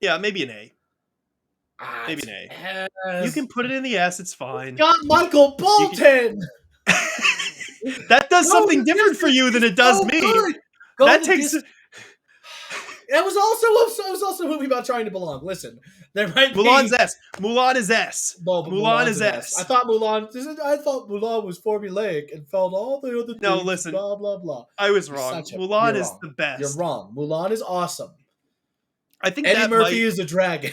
Yeah, maybe an A. Maybe an A. S. You can put it in the S. It's fine. Got Michael Bolton. That does something different for you than it does me. That That was also a movie about trying to belong. Listen, there might Mulan's be S. Mulan is S. Well, but Mulan Mulan's is an S. I thought Mulan was formulaic and felt all the other No, things. listen. Blah blah blah. I was wrong. Mulan You're is wrong. the best. You're wrong. Mulan is awesome. I think Eddie that Murphy might is a dragon.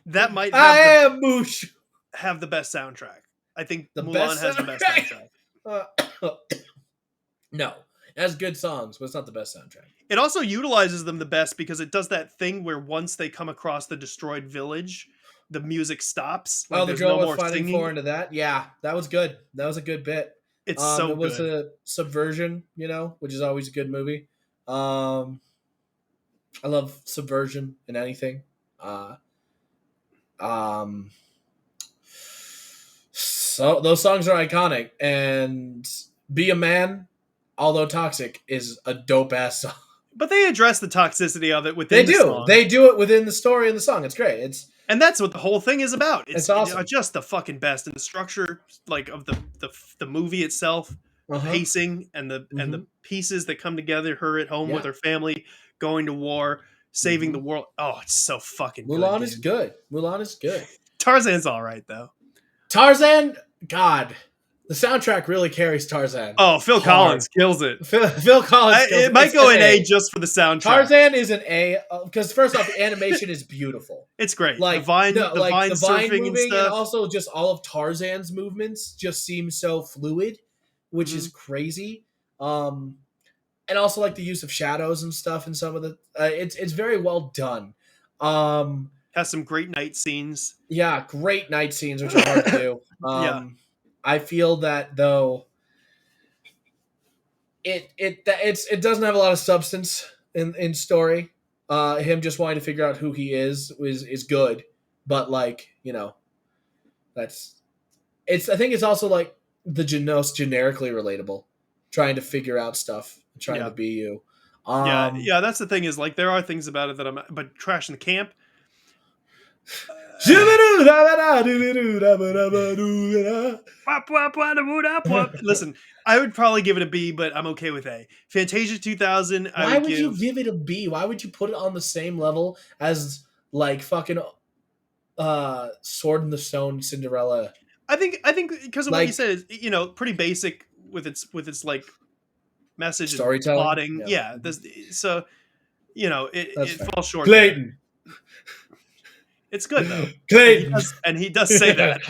that might I am Moosh. have the best soundtrack. I think The Mulan best has the best soundtrack? soundtrack. No, it has good songs, but it's not the best soundtrack. It also utilizes them the best because it does that thing where once they come across the destroyed village, the music stops. Like The there's girl no was more fighting singing. for into that. Yeah, that was good. That was a good bit. It's so It was good. a Subversion, which is always a good movie. I love Subversion in anything. So those songs are iconic, and "Be a Man," although toxic, is a dope ass song. But they address the toxicity of it within the song. They do it within the story and the song. It's great. And that's what the whole thing is about. It's awesome. Just the fucking best. And the structure, like, of the movie itself, pacing, and the pieces that come together. Her at home with her family, going to war, saving the world. Oh, it's so fucking good. Mulan is good. Mulan is good. Tarzan's all right though. Tarzan, God, the soundtrack really carries Tarzan. Oh, Phil Collins kills it. Phil Collins. It might go in A just for the soundtrack. Tarzan is an A because first off, the animation is beautiful. It's great. Like the vine surfing moving, and stuff, and also just all of Tarzan's movements just seem so fluid, which is crazy. And also like the use of shadows and stuff, and some of the it's very well done. Has some great night scenes. Yeah, great night scenes, which are hard to do. Yeah. I feel that though it doesn't have a lot of substance in story. Him just wanting to figure out who he is good, but like that's I think it's also like the most generically relatable, trying to figure out stuff, trying to be you. Yeah, that's the thing is like there are things about it that but Crash in the Camp. Listen, I would probably give it a B, but I'm okay with A. Fantasia 2000. Why would you give it a B? Why would you put it on the same level as like fucking Sword in the Stone, Cinderella? I think because of what you said is pretty basic with its like message, storytelling, and plotting. Yeah, so it falls short. Clayton. It's good though. Clayton. And he does say that.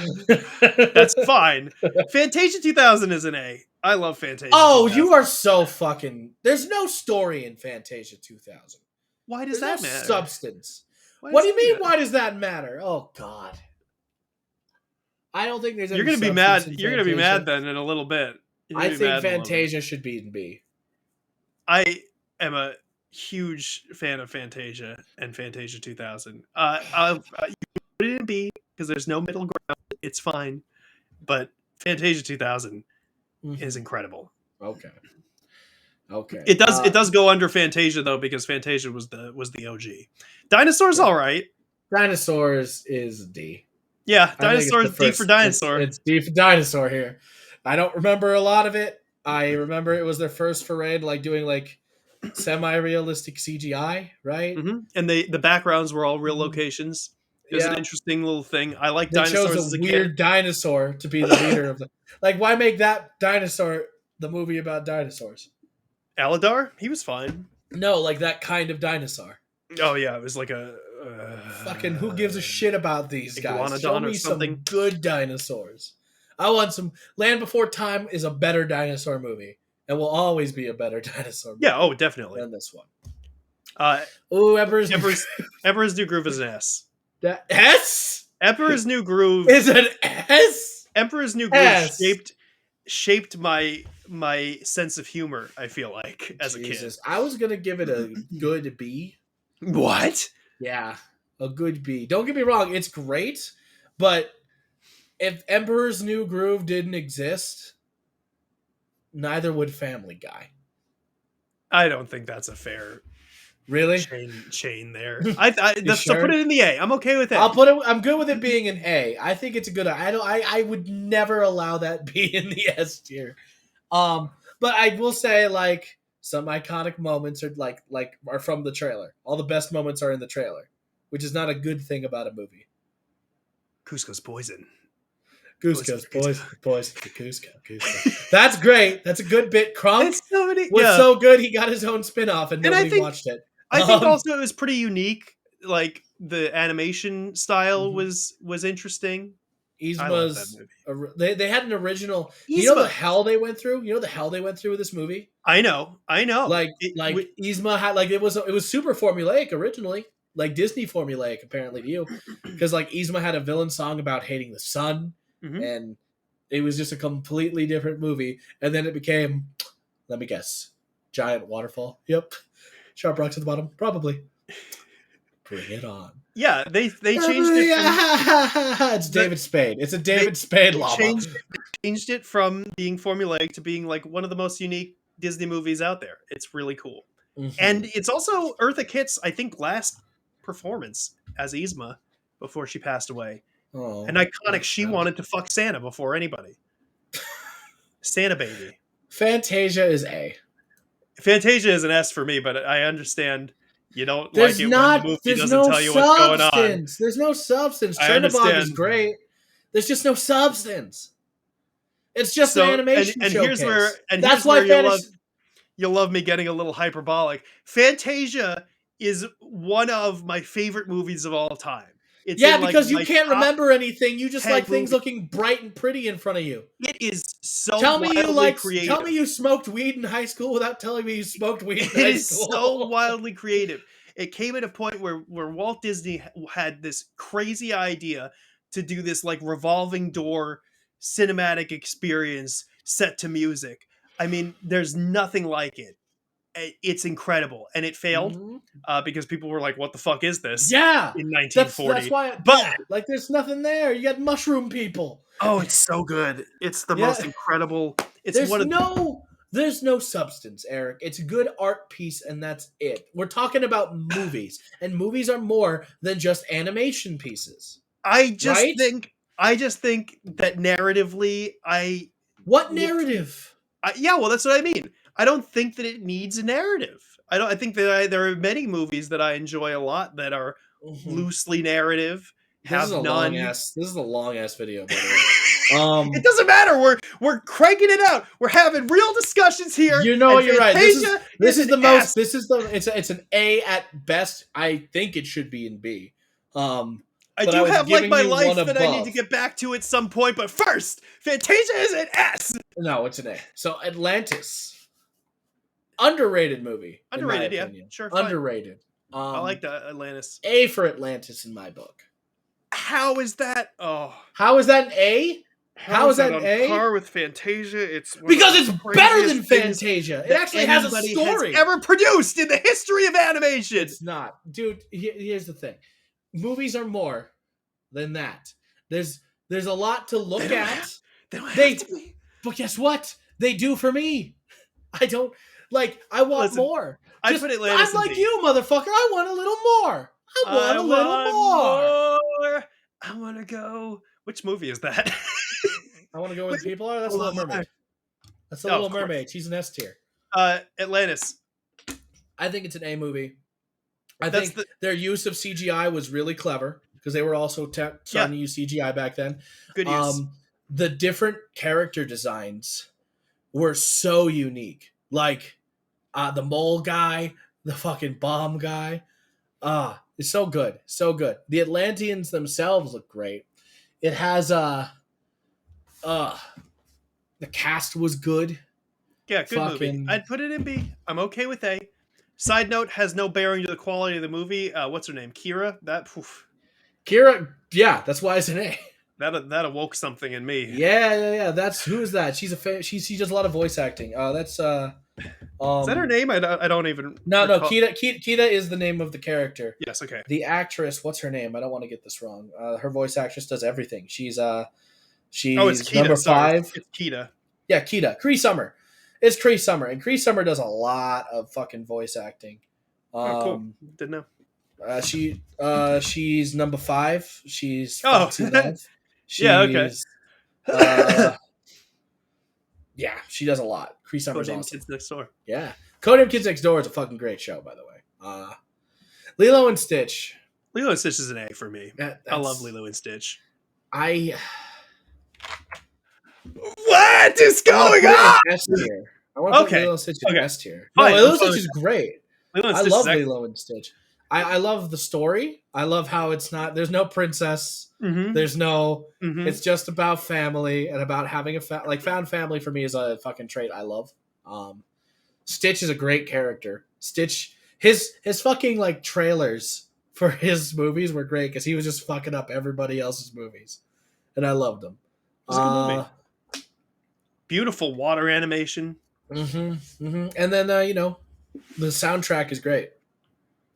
That's fine. Fantasia 2000 is an A. I love Fantasia. Oh, 2000. You are so fucking. There's no story in Fantasia 2000. Why does that matter? Substance. What do you mean? Why does that matter? Oh God. I don't think there's. You're gonna be mad. You're gonna be mad then in a little bit. I think Fantasia should be in B. I am a huge fan of Fantasia and Fantasia 2000. You put it in B because there's no middle ground. It's fine, but Fantasia 2000 is incredible. Okay. It does go under Fantasia though because Fantasia was the OG. Dinosaurs all right. Dinosaurs is D. Yeah, Dinosaur is D for dinosaur. It's D for dinosaur here. I don't remember a lot of it. I remember it was their first foray into like doing like semi-realistic CGI, right? And the backgrounds were all real locations. It was an interesting little thing. I like dinosaurs. Chose a weird dinosaur to be the leader of the. Like, why make that dinosaur the movie about dinosaurs? Aladar, he was fine. No, like that kind of dinosaur. Oh yeah, it was like a fucking. Who gives a shit about these guys? Show me or something. Some good dinosaurs. I want some. Land Before Time is a better dinosaur movie. And will always be a better dinosaur movie. Yeah, oh, definitely. Than this one. Emperor's New Groove is an S. S? Emperor's New Groove is an S? Emperor's New Groove shaped my sense of humor, I feel like, as a kid. I was going to give it a good B. What? Yeah, a good B. Don't get me wrong, it's great, but if Emperor's New Groove didn't exist, neither would Family Guy. I don't think that's a fair chain there. So put it in the A. I'm okay with that. I'm good with it being an A. I think it's a good. I would never allow that B in the S tier. But I will say like some iconic moments are are from the trailer. All the best moments are in the trailer, which is not a good thing about a movie. Cusco's poison. Cusco's poison, to Cusco. That's great. That's a good bit. Crunk was so good he got his own spin-off and nobody watched it. I think also it was pretty unique. Like the animation style was interesting. Yzma's they had an original. You know the hell they went through? You know the hell they went through with this movie? I know. Like Yzma had it was super formulaic originally. Like Disney formulaic apparently to you. Because like Yzma had a villain song about hating the sun. Mm-hmm. And it was just a completely different movie. And then it became, let me guess, giant waterfall. Yep. Sharp rocks at the bottom. Probably. Bring it on. Yeah, they changed it. It's David Spade. It's a David Spade llama. Changed it from being formulaic to being like one of the most unique Disney movies out there. It's really cool. Mm-hmm. And it's also Eartha Kitt's, I think, last performance as Yzma before she passed away. Oh, and iconic, she wanted to fuck Santa before anybody. Santa baby. Fantasia is A. Fantasia is an S for me, but I understand you don't like it when the movie doesn't tell you what's going on. There's no substance. Chernobyl is great. There's just no substance. It's just an animation showcase. That's why you'll love me getting a little hyperbolic. Fantasia is one of my favorite movies of all time. It's because you can't remember anything. You just like things looking bright and pretty in front of you. It is so creative. Tell me you smoked weed in high school without telling me you smoked weed in high school. It is so wildly creative. It came at a point where Walt Disney had this crazy idea to do this like revolving door cinematic experience set to music. I mean, there's nothing like it. It's incredible, and it failed because people were like, "What the fuck is this?" Yeah, in 1940. That's why. Like, there's nothing there. You got mushroom people. Oh, it's so good. It's the most incredible. There's no substance, Eric. It's a good art piece, and that's it. We're talking about movies, and movies are more than just animation pieces. I just think that narratively, what narrative? Well, that's what I mean. I don't think that it needs a narrative. I think that there are many movies that I enjoy a lot that are loosely narrative. This is a long ass video, by the way. It doesn't matter. We're cranking it out. We're having real discussions here. You know what? You're right. This is the most. This is the. It's an A at best. I think it should be in B. I do have like my life that I need to get back to at some point, but first, Fantasia is an S. No, it's an A. So Atlantis. Underrated movie. Underrated, yeah. Sure. Fine. Underrated. I like the Atlantis. A for Atlantis in my book. How is that? Oh. How is that an A? How is that an A? Par with Fantasia. It's because it's better than Fantasia. It actually has a story. Ever produced in the history of animation. It's not. Dude, here's the thing. Movies are more than that. There's a lot to look at. But guess what? They do for me. I don't. Like, I want more. I put Atlantis. I'm like you, motherfucker. I want a little more. I want a little more. I want to go. Which movie is that? I want to go where the people are. That's Little Mermaid. That's the Little Mermaid. She's an S tier. Atlantis. I think it's an A movie. I think their use of CGI was really clever because they were also starting to use CGI back then. Good use. The different character designs were so unique. Like, the mole guy, the fucking bomb guy. It's so good. So good. The Atlanteans themselves look great. It has the cast was good. Yeah, good movie. I'd put it in B. I'm okay with A. Side note, has no bearing to the quality of the movie. What's her name? Kira? Kira, yeah, that's why it's an A. That awoke something in me. Yeah. Who is that? She's she does a lot of voice acting. That's is that her name? I don't even. No. Kida is the name of the character. Yes. Okay. The actress, what's her name? I don't want to get this wrong. Her voice actress does everything. She's it's Kida, number 5. It's Kida. Yeah, Kida. Cree Summer. It's Cree Summer, and Cree Summer does a lot of fucking voice acting. Cool. Didn't know. She's number 5. She's Foxy Love. Yeah, okay. Yeah, she does a lot. Cree Summer's awesome. Kids Next Door. Yeah. Codename Kids Next Door is a fucking great show, by the way. Lilo and Stitch. Lilo and Stitch is an A for me. That's, I love Lilo and Stitch. I What is going I on? S tier. I want to put Okay. Lilo and Stitch in Okay. S tier. No, Fine, Lilo I'm and fine Stitch with is great. Lilo and I Stitch love is excellent. Lilo and Stitch. I love the story. I love how it's not. There's no princess. Mm-hmm. There's no. Mm-hmm. It's just about family and about having a like found family. For me is a fucking trait I love. Stitch is a great character. Stitch, his fucking like trailers for his movies were great because he was just fucking up everybody else's movies, and I loved them. It was a good movie. Beautiful water animation. And then the soundtrack is great.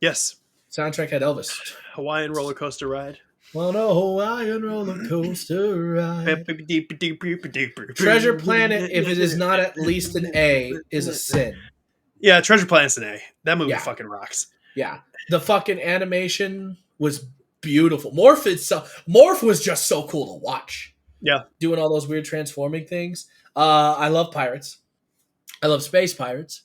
Yes. Soundtrack had Elvis. Hawaiian roller coaster ride. Well, no Hawaiian roller coaster ride. Treasure Planet, if it is not at least an A, is a sin. Yeah, Treasure Planet's an A. That movie fucking rocks. Yeah. The fucking animation was beautiful. Morph was just so cool to watch. Yeah. Doing all those weird transforming things. I love pirates. I love space pirates.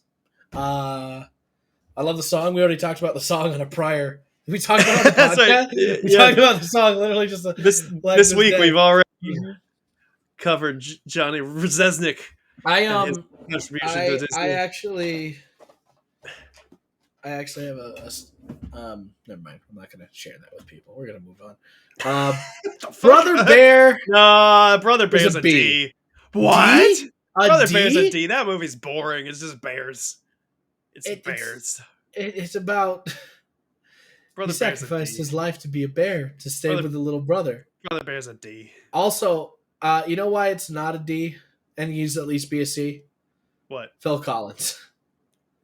I love the song. We already talked about the song on a prior. We talked about the podcast. We talked about the song literally just this week. We've already covered Johnny Rzeznik. I contribution to Disney. I actually have never mind. I'm not going to share that with people. We're going to move on. Brother Bear. No, Brother Bear's a D. What? D? Brother Bear's a D. That movie's boring. It's just bears. It's bears. It's about. Brother he sacrificed his life to be a bear to stay with the little brother. Brother Bear's a D. Also, you know why it's not a D and he's at least be a C? What? Phil Collins.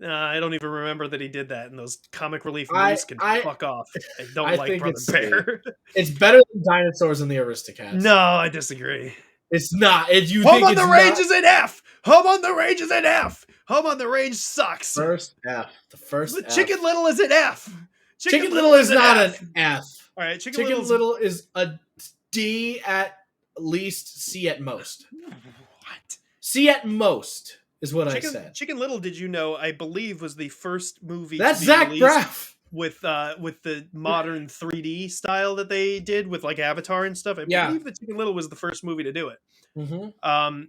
I don't even remember that he did that, and those comic relief movies can fuck off. I don't like Brother Bear. It's better than Dinosaurs and the Aristocats. No, I disagree. It's not. Home on the Range is an F. Home on the Range is an F. Home on the Range sucks. First F. The first F. Chicken Little is an F. Chicken Little is not an F. All right, Chicken Little is a D at least, C at most. What? C at most is what I said. Chicken Little, did you know, I believe was the first movie that's Zach Braff with the modern 3D style that they did with like Avatar and stuff. I believe that Chicken Little was the first movie to do it.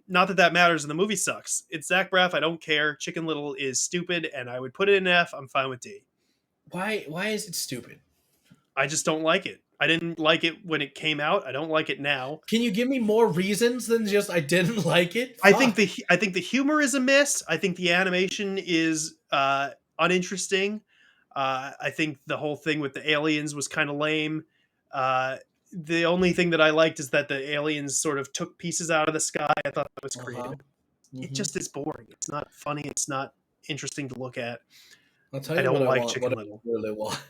Not that matters, and the movie sucks. It's Zach Braff. I don't care. Chicken Little is stupid, and I would put it in F. I'm fine with D. Why is it stupid? I just don't like it. I didn't like it when it came out. I don't like it now. Can you give me more reasons than just I didn't like it? Fuck. I think the humor is a miss. I think the animation is uninteresting. I think the whole thing with the aliens was kind of lame. The only thing that I liked is that the aliens sort of took pieces out of the sky. I thought that was creative. It just is boring. It's not funny. It's not interesting to look at. I'll tell you, I don't what like I want, Chicken what Little. I really want.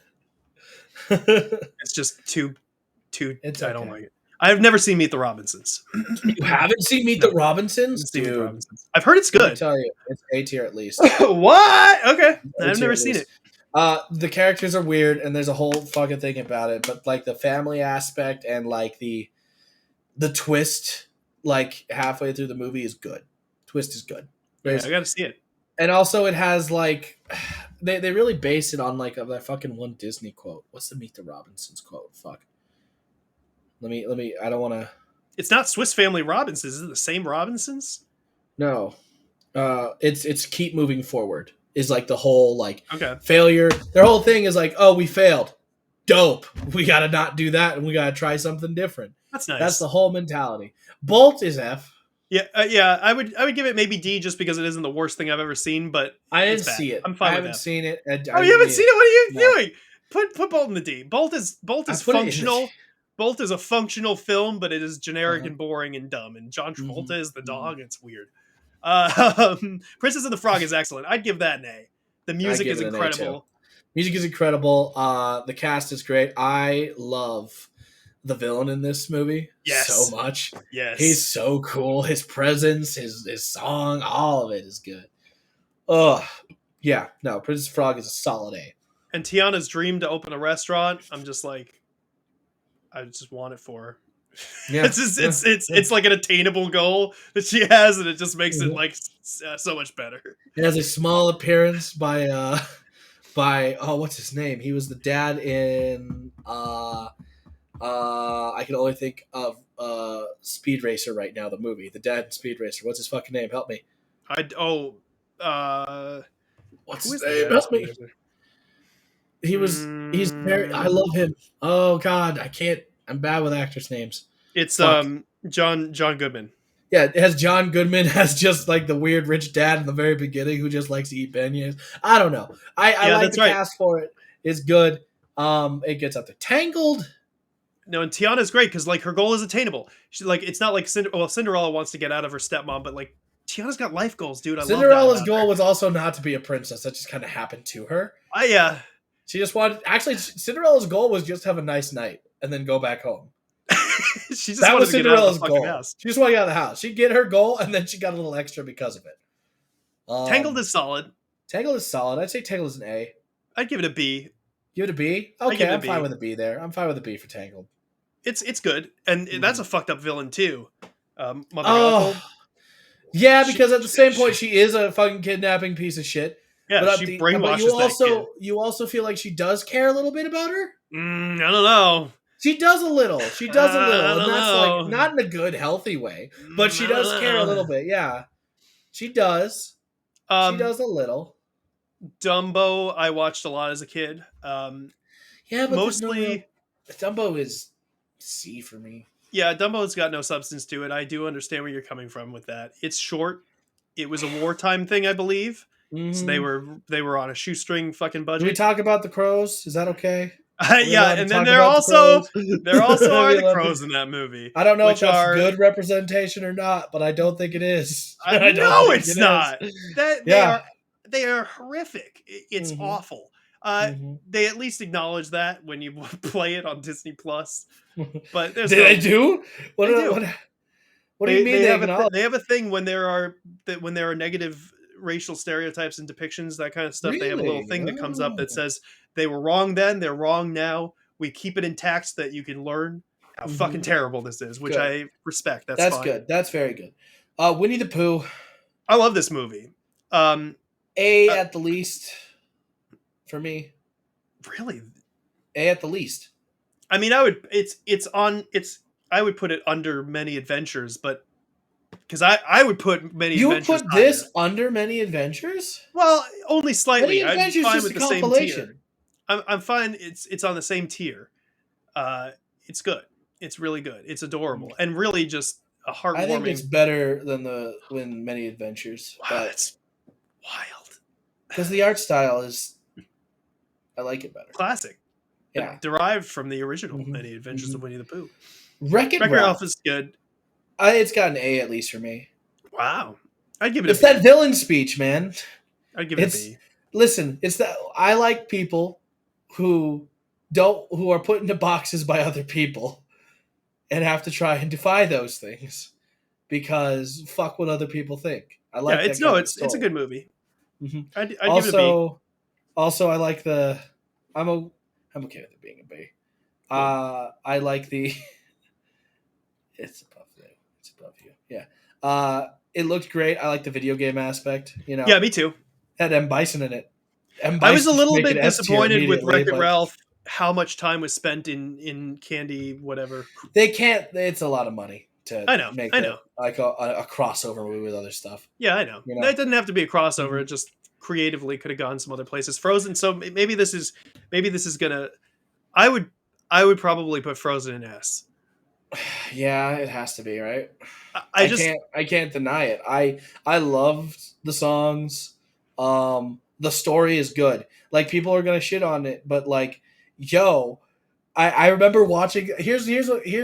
It's just too. It's I don't like it. I've never seen Meet the Robinsons. You haven't seen Meet the Robinsons? Dude. I've heard it's good. I'll tell you, it's A tier at least. What? Okay, I've never seen it. The characters are weird, and there's a whole fucking thing about it. But like the family aspect and like the twist, like halfway through the movie is good. Twist is good. Yeah, I got to see it. And also, it has like they really base it on like that fucking one Disney quote. What's the Meet the Robinsons quote? Fuck. Let me. I don't want to. It's not Swiss Family Robinsons. Is it the same Robinsons? No. It's keep moving forward. Is like the whole like failure. Their whole thing is like, oh, we failed. Dope. We gotta not do that, and we gotta try something different. That's nice. That's the whole mentality. Bolt is F. Yeah, yeah. I would give it maybe D just because it isn't the worst thing I've ever seen. But I didn't see it. I'm fine. I haven't seen it. You haven't seen it? What are you doing? Put Bolt in the D. Bolt is functional. Bolt is a functional film, but it is generic and boring and dumb. And John Travolta is the dog. It's weird. Princess and the Frog is excellent. I'd give that an A. The music is incredible. Music is incredible. The cast is great. I love the villain in this movie so much. Yes. He's so cool. His presence, his song, all of it is good. Oh, yeah. No, Princess Frog is a solid A. And Tiana's dream to open a restaurant, I'm just like, I just want it for her. Yeah. It's just Yeah. it's like an attainable goal that she has, and it just makes it Mhm. like so much better. It has a small appearance by what's his name? He was the dad in I can only think of Speed Racer right now, the movie. The dad in Speed Racer. What's his fucking name? Help me. I oh uh What's who his is the name? dad of Help Speed me. Racer? He's very I Mm, love him. Oh god, I can't I'm bad with actors' names. it's Fuck. John Goodman. Yeah, it has John Goodman as just like the weird rich dad in the very beginning who just likes to eat beignets. I don't know. I Yeah, like that's the right. cast for it. It's good. It gets up to Tangled. No, and Tiana's great because like her goal is attainable. She's like it's not like Cinderella wants to get out of her stepmom, but like Tiana's got life goals, dude. I love that Cinderella's about goal her. was also not to be a princess. That just kind of happened to her. I She just wanted. Actually, Cinderella's goal was just have a nice night and then go back home. she just That wanted was to get out of the Cinderella's fucking goal. house. She just wanted to get out of the house. She'd get her goal, and then she got a little extra because of it. Tangled is solid. Tangled is solid. I'd say Tangled is an A. I'd give it a B. Give it a B. I give Okay, it a I'm fine B. with a B there. I'm fine with a B for Tangled. It's good, and that's a fucked up villain too. Mother Gothel. Oh, yeah, She, because at the same point she, she is a fucking kidnapping piece of shit. yeah, she But brainwashes that kid. you also feel like she does care a little bit about her. I don't know. She does a little. She does a I little, and don't that's like know. not in a good, healthy way. But she I don't does care a know. little bit. Yeah, she does. She Um, does a little. Dumbo, I watched a lot as a kid. Yeah, but there's no real. Mostly, Dumbo is C for me. yeah, Dumbo's got no substance to it. I do understand where you're coming from with that. It's short. It was a wartime thing, I believe. So Mm-hmm. they were on a shoestring fucking Can we budget. talk about the crows? Is that okay? Are we Yeah, allowed to and then talk about the crows? there also Are are we the allowed to- crows in that movie, I don't know if which that's are good representation or not, but I don't think it is. I don't no, think it's it not. is. That Yeah. they are horrific. It's Mm-hmm. awful. Mm-hmm. They at least acknowledge that when you play it on Disney Plus. But there's Did no. they do? What? They do. What do you mean they have acknowledge? they have a thing when there are negative racial stereotypes and depictions, that kind of stuff. They have a little Really? thing that comes up that Oh. says they were wrong then, they're wrong now. We keep it intact so that you can learn how fucking terrible this is, which Good. I respect. That's That's fine. good. That's very good. Winnie the Pooh, I love this movie. A at the least for me. Really, A at the least. I mean, I would. I would put it under Many Adventures, but because I would put Many You would Adventures put higher. this under Many Adventures? Well, only slightly. Many I'm Adventures fine just with a the same tier. compilation. I'm fine. It's on the same tier. It's good. It's really good. It's adorable and really just a heartwarming. I think it's better than when Many Adventures. Wow, But that's wild. because the art style is, I like it better. Classic. Yeah, Derived from the original Mhm. Many Adventures of Winnie the Pooh. Wreck-It Wreck-It Ralph. Ralph is good. It's got an A at least for me. Wow. I'd give it It's a B. that villain speech, man. I'd give it It's a B. listen. It's that I like people who are put into boxes by other people and have to try and defy those things because fuck what other people think. I like that. It's a good movie. Mhm. I'd give it a B. Also, I like the. I'm okay with it being a B. I like the. It's above you. It's above you. Yeah. It looked great. I like the video game aspect. You know. Yeah, me too. Had M Bison in it. I was a little bit S tier disappointed with immediately, Wreck-It but Ralph. How much time was spent in candy, whatever. They can't. It's a lot of money to I know. make I know. like a crossover movie with other stuff. Yeah, I know. You know? It doesn't have to be a crossover. It just creatively could have gone some other places. Frozen. So maybe this is gonna. I would probably put Frozen in S. Yeah, it has to be right. I can't deny it. I loved the songs. The story is good. Like people are gonna shit on it, but like, yo, I remember watching. Here's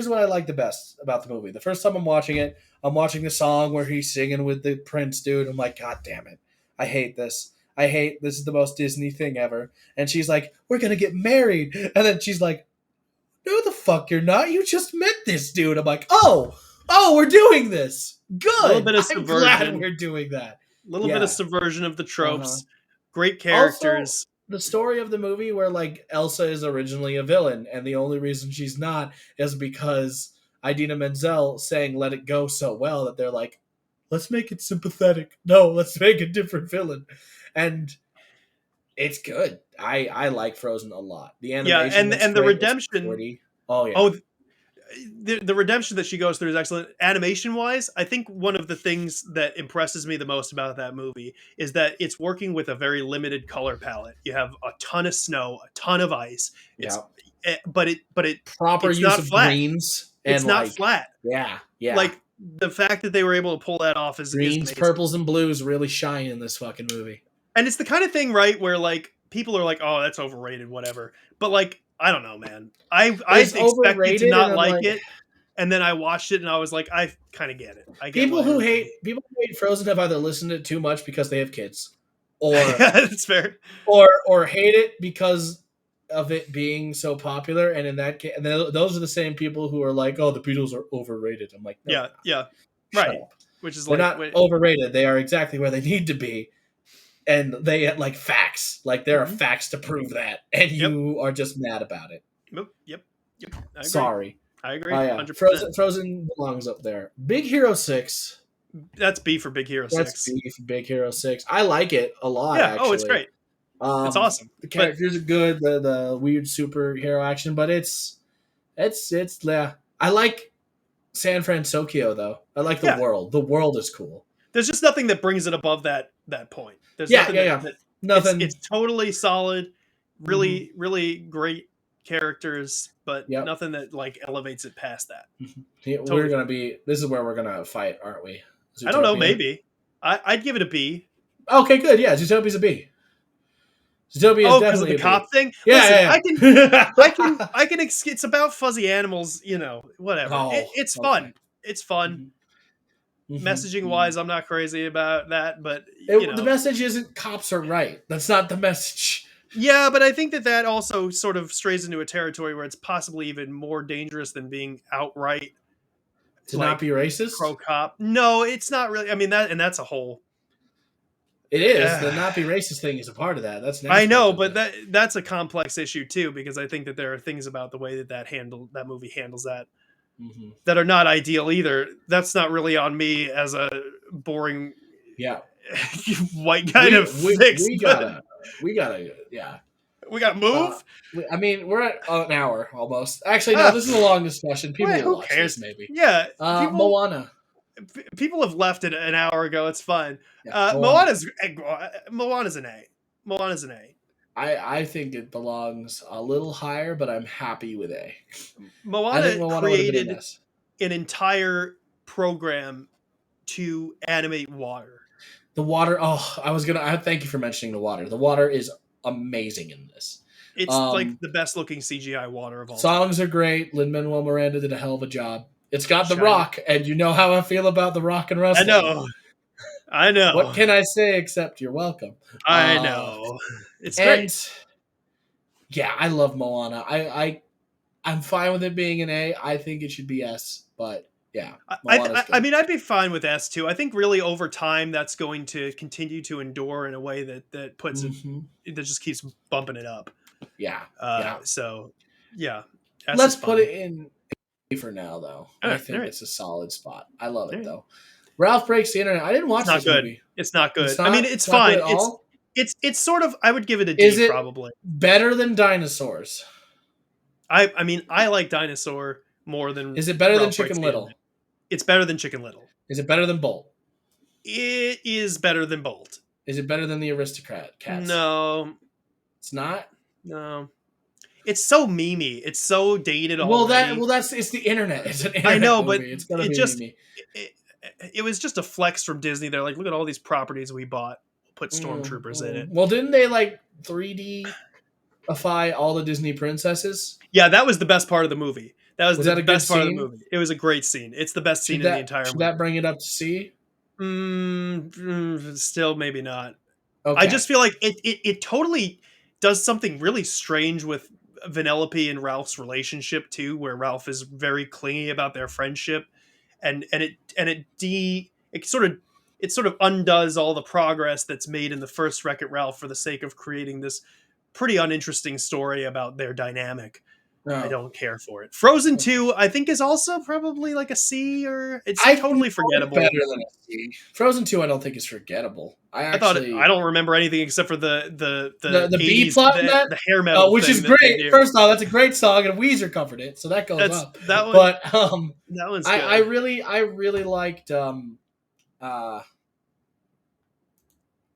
what I like the best about the movie. The first time I'm watching it, I'm watching the song where he's singing with the Prince dude. I'm like, God damn it, I hate this. This is the most Disney thing ever. And she's like, we're gonna get married, and then she's like, no, the fuck you're not. You just met this dude. I'm like, oh, we're doing this. Good. A little bit of I'm glad subversion. we're doing that. A little bit of subversion of the tropes. Uh-huh. Great characters. Also, the story of the movie where like Elsa is originally a villain and the only reason she's not is because Idina Menzel sang "Let It Go" so well that they're like, let's make it sympathetic. No, let's make a different villain, and it's good. I like Frozen a lot. The Yeah, animation looks and the great. It's redemption. pretty. Oh yeah. Oh, the redemption that she goes through is excellent. Animation wise, I think one of the things that impresses me the most about that movie is that it's working with a very limited color palette. You have a ton of snow, a ton of ice. Yeah. But Proper it's use not of flat. greens It's and not like flat. yeah. Like the fact that they were able to pull that off is Greens, amazing. purples, and blues really shine in this fucking movie. And it's the kind of thing, right, where like people are like, "Oh, that's overrated," whatever. But like, I don't know, man. I It's expected to overrated, and not I'm like like, it, and then I watched it, and I was like, I kind of get it. I get people why who everybody. hate Frozen have either listened to it too much because they have kids, or That's fair. or hate it because of it being so popular. And in that case, and those are the same people who are like, "Oh, the Beatles are overrated." I'm like, no, Yeah, yeah, shut right. up. Which is They're like, not overrated. They are exactly where they need to be, and they had like facts. Like there are Mhm. facts to prove that, and Yep. you are just mad about it. Yep. I agree. Sorry. I agree. Oh yeah, 100%. Frozen belongs up there. Big Hero 6. That's B for Big Hero That's 6. B for Big Hero 6. I like it a lot, Yeah. Oh, it's actually. great. It's awesome. The But characters are good. The weird superhero action, but it's yeah. I like San Francisco though. I like the yeah, world. The world is cool. there's just nothing that brings it above that point. There's Yeah, nothing yeah. that it's Nothing. totally solid, Mhm. really great characters, but Yep. nothing that like elevates it past that. Yeah, we're Totally. gonna be. This is where we're gonna fight, aren't we? I don't know, Zootopia. maybe. I'd give it a B. Okay, good. Yeah, Zootopia's a B. Zootopia is Oh, because of definitely the a B. cop thing. Listen, Yeah, yeah. it's about fuzzy animals, whatever. Oh, It's okay. fun. It's fun. Messaging wise, I'm not crazy about that, but The message isn't cops are right. That's not the message. yeah, but I think that also sort of strays into a territory where it's possibly even more dangerous than being outright To not like be racist? pro cop. No, it's not really. I mean that's a whole. It is. The Uh, not be racist thing is a part of that. That's an I aspect know, of but it. that's a complex issue too because I think that there are things about the way that movie handles Mm-hmm. that are not ideal either. That's not really on me as a boring Yeah. white guy to fix. We But gotta, yeah. we got to Uh, move. I mean, we're at an hour almost. Actually, no, Ah, this is a long discussion. People well, will who watch cares? this maybe. Yeah, people Moana. people have left it an hour ago. It's fine. Yeah, Moana. Moana's an A. Moana's an A. I think it belongs a little higher, but I'm happy with A. I think Moana Moana would have been an created S. an entire program to animate water. The water. Oh, I thank you for mentioning the water. The water is amazing in this. It's like the best looking CGI water of all time. Songs are great. Lin-Manuel Miranda did a hell of a job. It's got The Shiny. Rock, and you know how I feel about The Rock and I wrestling. know. What can I say except you're welcome? I know. It's And great. yeah, I love Moana. I'm fine with it being an A. I think it should be S, but yeah, Moana's good. I mean, I'd be fine with S too. I think really over time that's going to continue to endure in a way that puts it that just keeps bumping it up. Yeah, So yeah, S let's is put fine. it in A for now, though. All I right, think all right. it's a solid spot. I love it All right. though. Ralph Breaks the Internet. I didn't watch It's not this good. movie. It's not good. It's I mean, not- it's not good fine. at all? It's sort of. I would give it a D Is it probably. better than Dinosaurs? I mean, I like Dinosaur more than. Is it better than Ralph Breaks Chicken the Little? Internet. It's better than Chicken Little. Is it better than Bolt? It is better than Bolt. Is it better than the Aristocrat Cats? No, It's not. no. It's so memey. It's so dated already. It's the internet. It's an internet I know, movie. but It's gonna it be just me. it was just a flex from Disney. They're like, look at all these properties we bought. We'll put stormtroopers in it. Well, didn't they like 3D-ify all the Disney princesses? Yeah, that was the best part of the movie. That was that the a good best part of the scene? movie. It was a great scene. It's the best scene in the entire Should movie. that bring it up to C? Still, maybe not. Okay. I just feel like it totally does something really strange with Vanellope and Ralph's relationship too, where Ralph is very clingy about their friendship, and it sort of undoes all the progress that's made in the first Wreck-It Ralph for the sake of creating this pretty uninteresting story about their dynamic. I No. don't care for it. Frozen 2, I think, is also probably like a C, or it's I know totally it's better forgettable. than a C. Frozen 2 I don't think is forgettable. I don't remember anything except for the the B 80s, plot in that, the hair metal which is thing that they great. do. First off, that's a great song, and Weezer covered it, so that goes That's up. that one. But That one's I good. really liked uh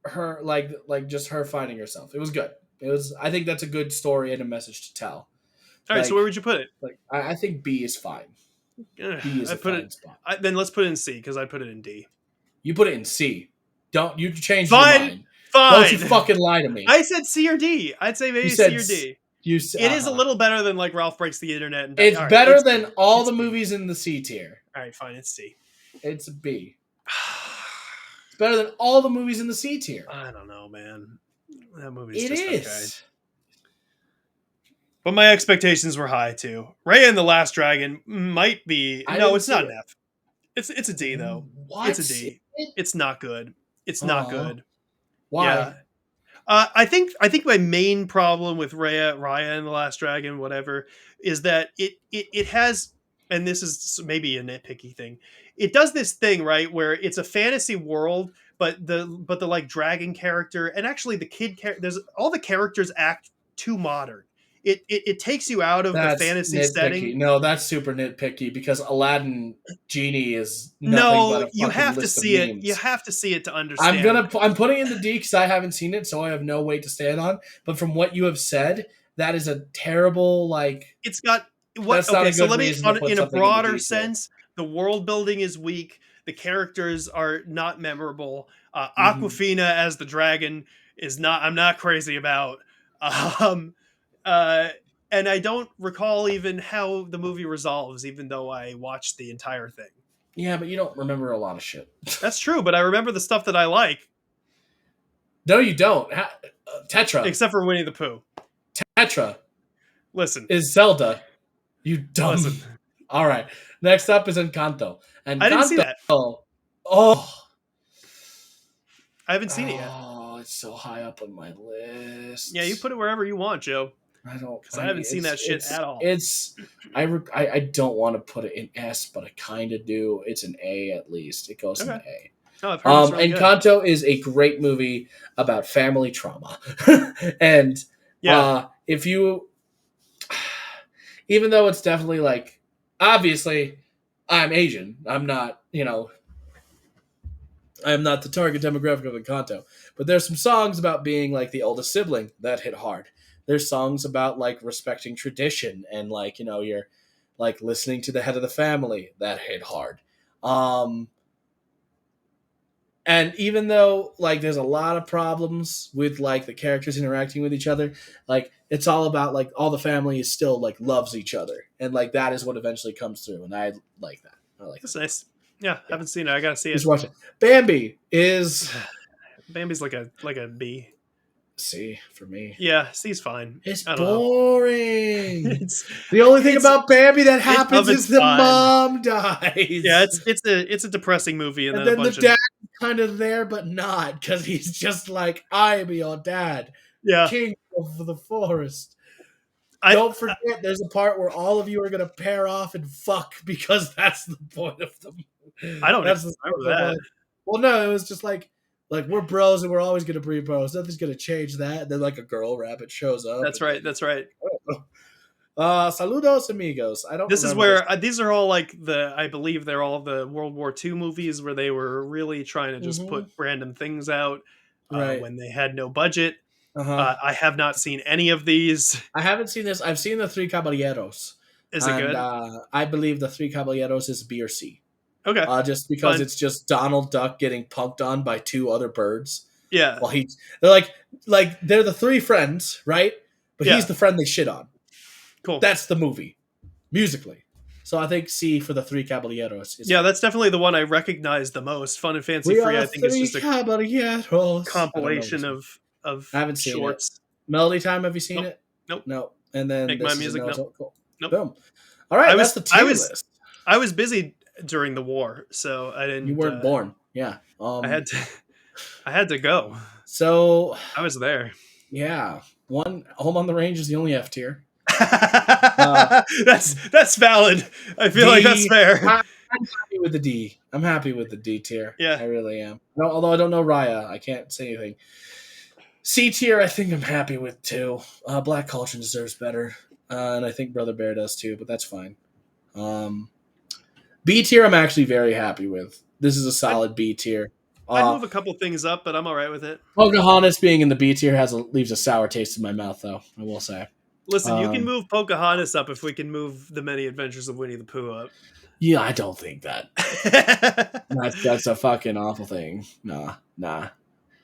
her, like just her finding herself. It was good. It was. I think that's a good story and a message to tell. All right, so where Like would you put it? I think B is fine. B is I a put it. fine spot. Then let's put it in C because I put it in D. You put it in C. Don't you change your Fine, mind? Don't you fine. fucking lie to me? I said C or D. I'd say You maybe C said or D. you. It is a little better than like Ralph Breaks the Internet and It's all right. better It's than D. all It's the D. movies in the C tier. All right, fine. It's C. It's a B. It's better than all the movies in the C tier. I don't know, man. That movie's It just is. okay. But my expectations were high too. Raya and the Last Dragon might be it's not an F. It's a D though. What? It's a D. It's not good. It's not Aw. good. Why? Yeah. I think my main problem with Raya and the Last Dragon, whatever, is that it has, and this is maybe a nitpicky thing. It does this thing right where it's a fantasy world, but the like dragon character and actually the kid there's all the characters act too modern. It takes you out of the That's fantasy nitpicky. setting. No, that's super nitpicky because Aladdin Genie is nothing but No, a you fucking have to list of see it. You memes. have to see it to understand. I'm putting in the D because I haven't seen it, so I have no weight to stand on. But from what you have said, that is a terrible It's got what That's not okay, a so good let me reason to put in a something in the broader D tier. sense, the world building is weak, the characters are not memorable. Mhm. Aquafina as the dragon is not I'm not crazy about. Um uh and I don't recall even how the movie resolves, even though I watched the entire thing. Yeah, but you don't remember a lot of shit. That's true, but I remember the stuff that I like, No, you don't. Tetra. except for Winnie the Pooh. Tetra Listen, is Zelda. You dumb. listen. All right. Next up is Encanto. I didn't see Encanto. that. Oh. I haven't seen it yet. Oh, it's so high up on my list. Yeah, you put it wherever you want, Joe. I don't. Because I haven't seen that shit at all. I don't want to put it in S, but I kind of do. It's an A at least. It goes in Okay. A. Oh, I've heard it's really good. Encanto is a great movie about family trauma, and Yeah. if you, even though it's definitely like, obviously, I'm Asian. I'm not, I'm not the target demographic of Encanto. But there's some songs about being like the oldest sibling that hit hard. There's songs about like respecting tradition and like, you're like listening to the head of the family that hit hard. And even though like there's a lot of problems with like the characters interacting with each other, like it's all about like all the family is still like loves each other. And like that is what eventually comes through. And I like that. I like That's that. nice. Yeah, haven't seen it. I gotta see it. Just watch it. Bambi is Bambi's like a B. C for me. Yeah, C's fine. It's I don't know. boring. The only thing about Bambi that happens is the mom dies. Yeah, it's a depressing movie, and then the dad is kind of there, but not because he's just like, I am your dad, king of the forest. Don't forget, there's a part where all of you are gonna pair off and fuck because that's the point of the movie. I don't remember that. Well, no, it was just like we're bros and we're always gonna be bros. Nothing's gonna change that. And then like a girl rabbit shows up. That's right. That's right. Saludos amigos. I don't. This is where these are all like I believe they're all the World War II movies where they were really trying to just put random things out when they had no budget. I have not seen any of these. I haven't seen this. I've seen the Three Caballeros. Is it good? I believe the Three Caballeros is B or C. Okay. Just because it's just Donald Duck getting punked on by two other birds. Yeah. While they're like they're the three friends, right? But he's the friend they shit on. Cool. That's the movie, musically. So I think C for the Three Caballeros. That's definitely the one I recognize the most. Fun and Fancy Free, I think, is just a compilation of I haven't seen shorts. It. Melody Time, have you seen it? Nope. No. And then Make My Music. Nope. Cool. Nope. Boom. All right, that's the tier list. I was busy during the war, so I didn't. You weren't born. Yeah. I had to go. So I was there. Yeah. Home on the Range is the only F tier. That's valid. I feel like that's D. fair. I'm happy with the D. I'm happy with the D tier. Yeah. I really am. No, although I don't know Raya, I can't say anything. C tier, I think I'm happy with too. Black Cauldron deserves better, and I think Brother Bear does too, but that's fine. B tier, I'm actually very happy with. This is a solid B tier. I'd move a couple things up, but I'm all right with it. Pocahontas being in the B tier leaves a sour taste in my mouth, though. I will say. Listen, you can move Pocahontas up if we can move The Many Adventures of Winnie the Pooh up. Yeah, I don't think that. That's a fucking awful thing. Nah.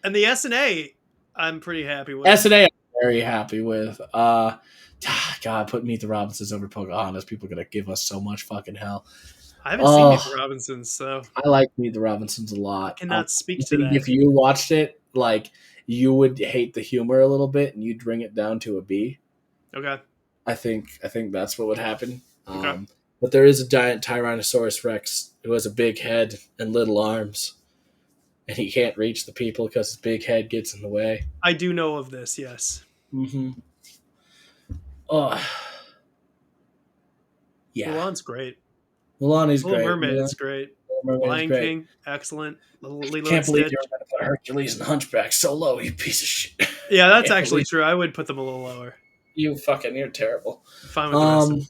And the S&A, I'm pretty happy with. S&A, I'm very happy with. God, put Meet the Robinsons over Pocahontas. People are gonna give us so much fucking hell. I haven't seen Meet the Robinsons, so I like Meet the Robinsons a lot. I cannot speak to think that. If you watched it, like you would hate the humor a little bit, and you'd bring it down to a B. Okay. I think that's what would happen. Okay. But there is a giant Tyrannosaurus Rex who has a big head and little arms, and he can't reach the people because his big head gets in the way. I do know of this, yes. Mm-hmm. Oh, yeah. Mulan's great. Mulan is Little great. Mermaid is great. Lion King, excellent. I can't believe you're going to put Hercules and Hunchback so low, you piece of shit. Yeah, that's actually true. I would put them a little lower. You're terrible. Fine with the rest of them.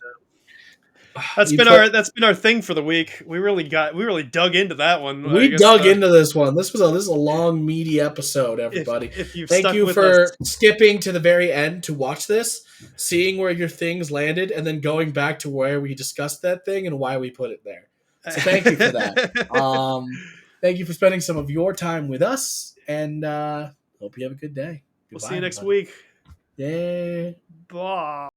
That's been our thing for the week. We really dug into that one. We dug into this one. This is a long, meaty episode, everybody. Thank you for skipping to the very end to watch this, seeing where your things landed, and then going back to where we discussed that thing and why we put it there. So thank you for that. Thank you for spending some of your time with us, and hope you have a good day. We'll see you next week. Yeah. Bye.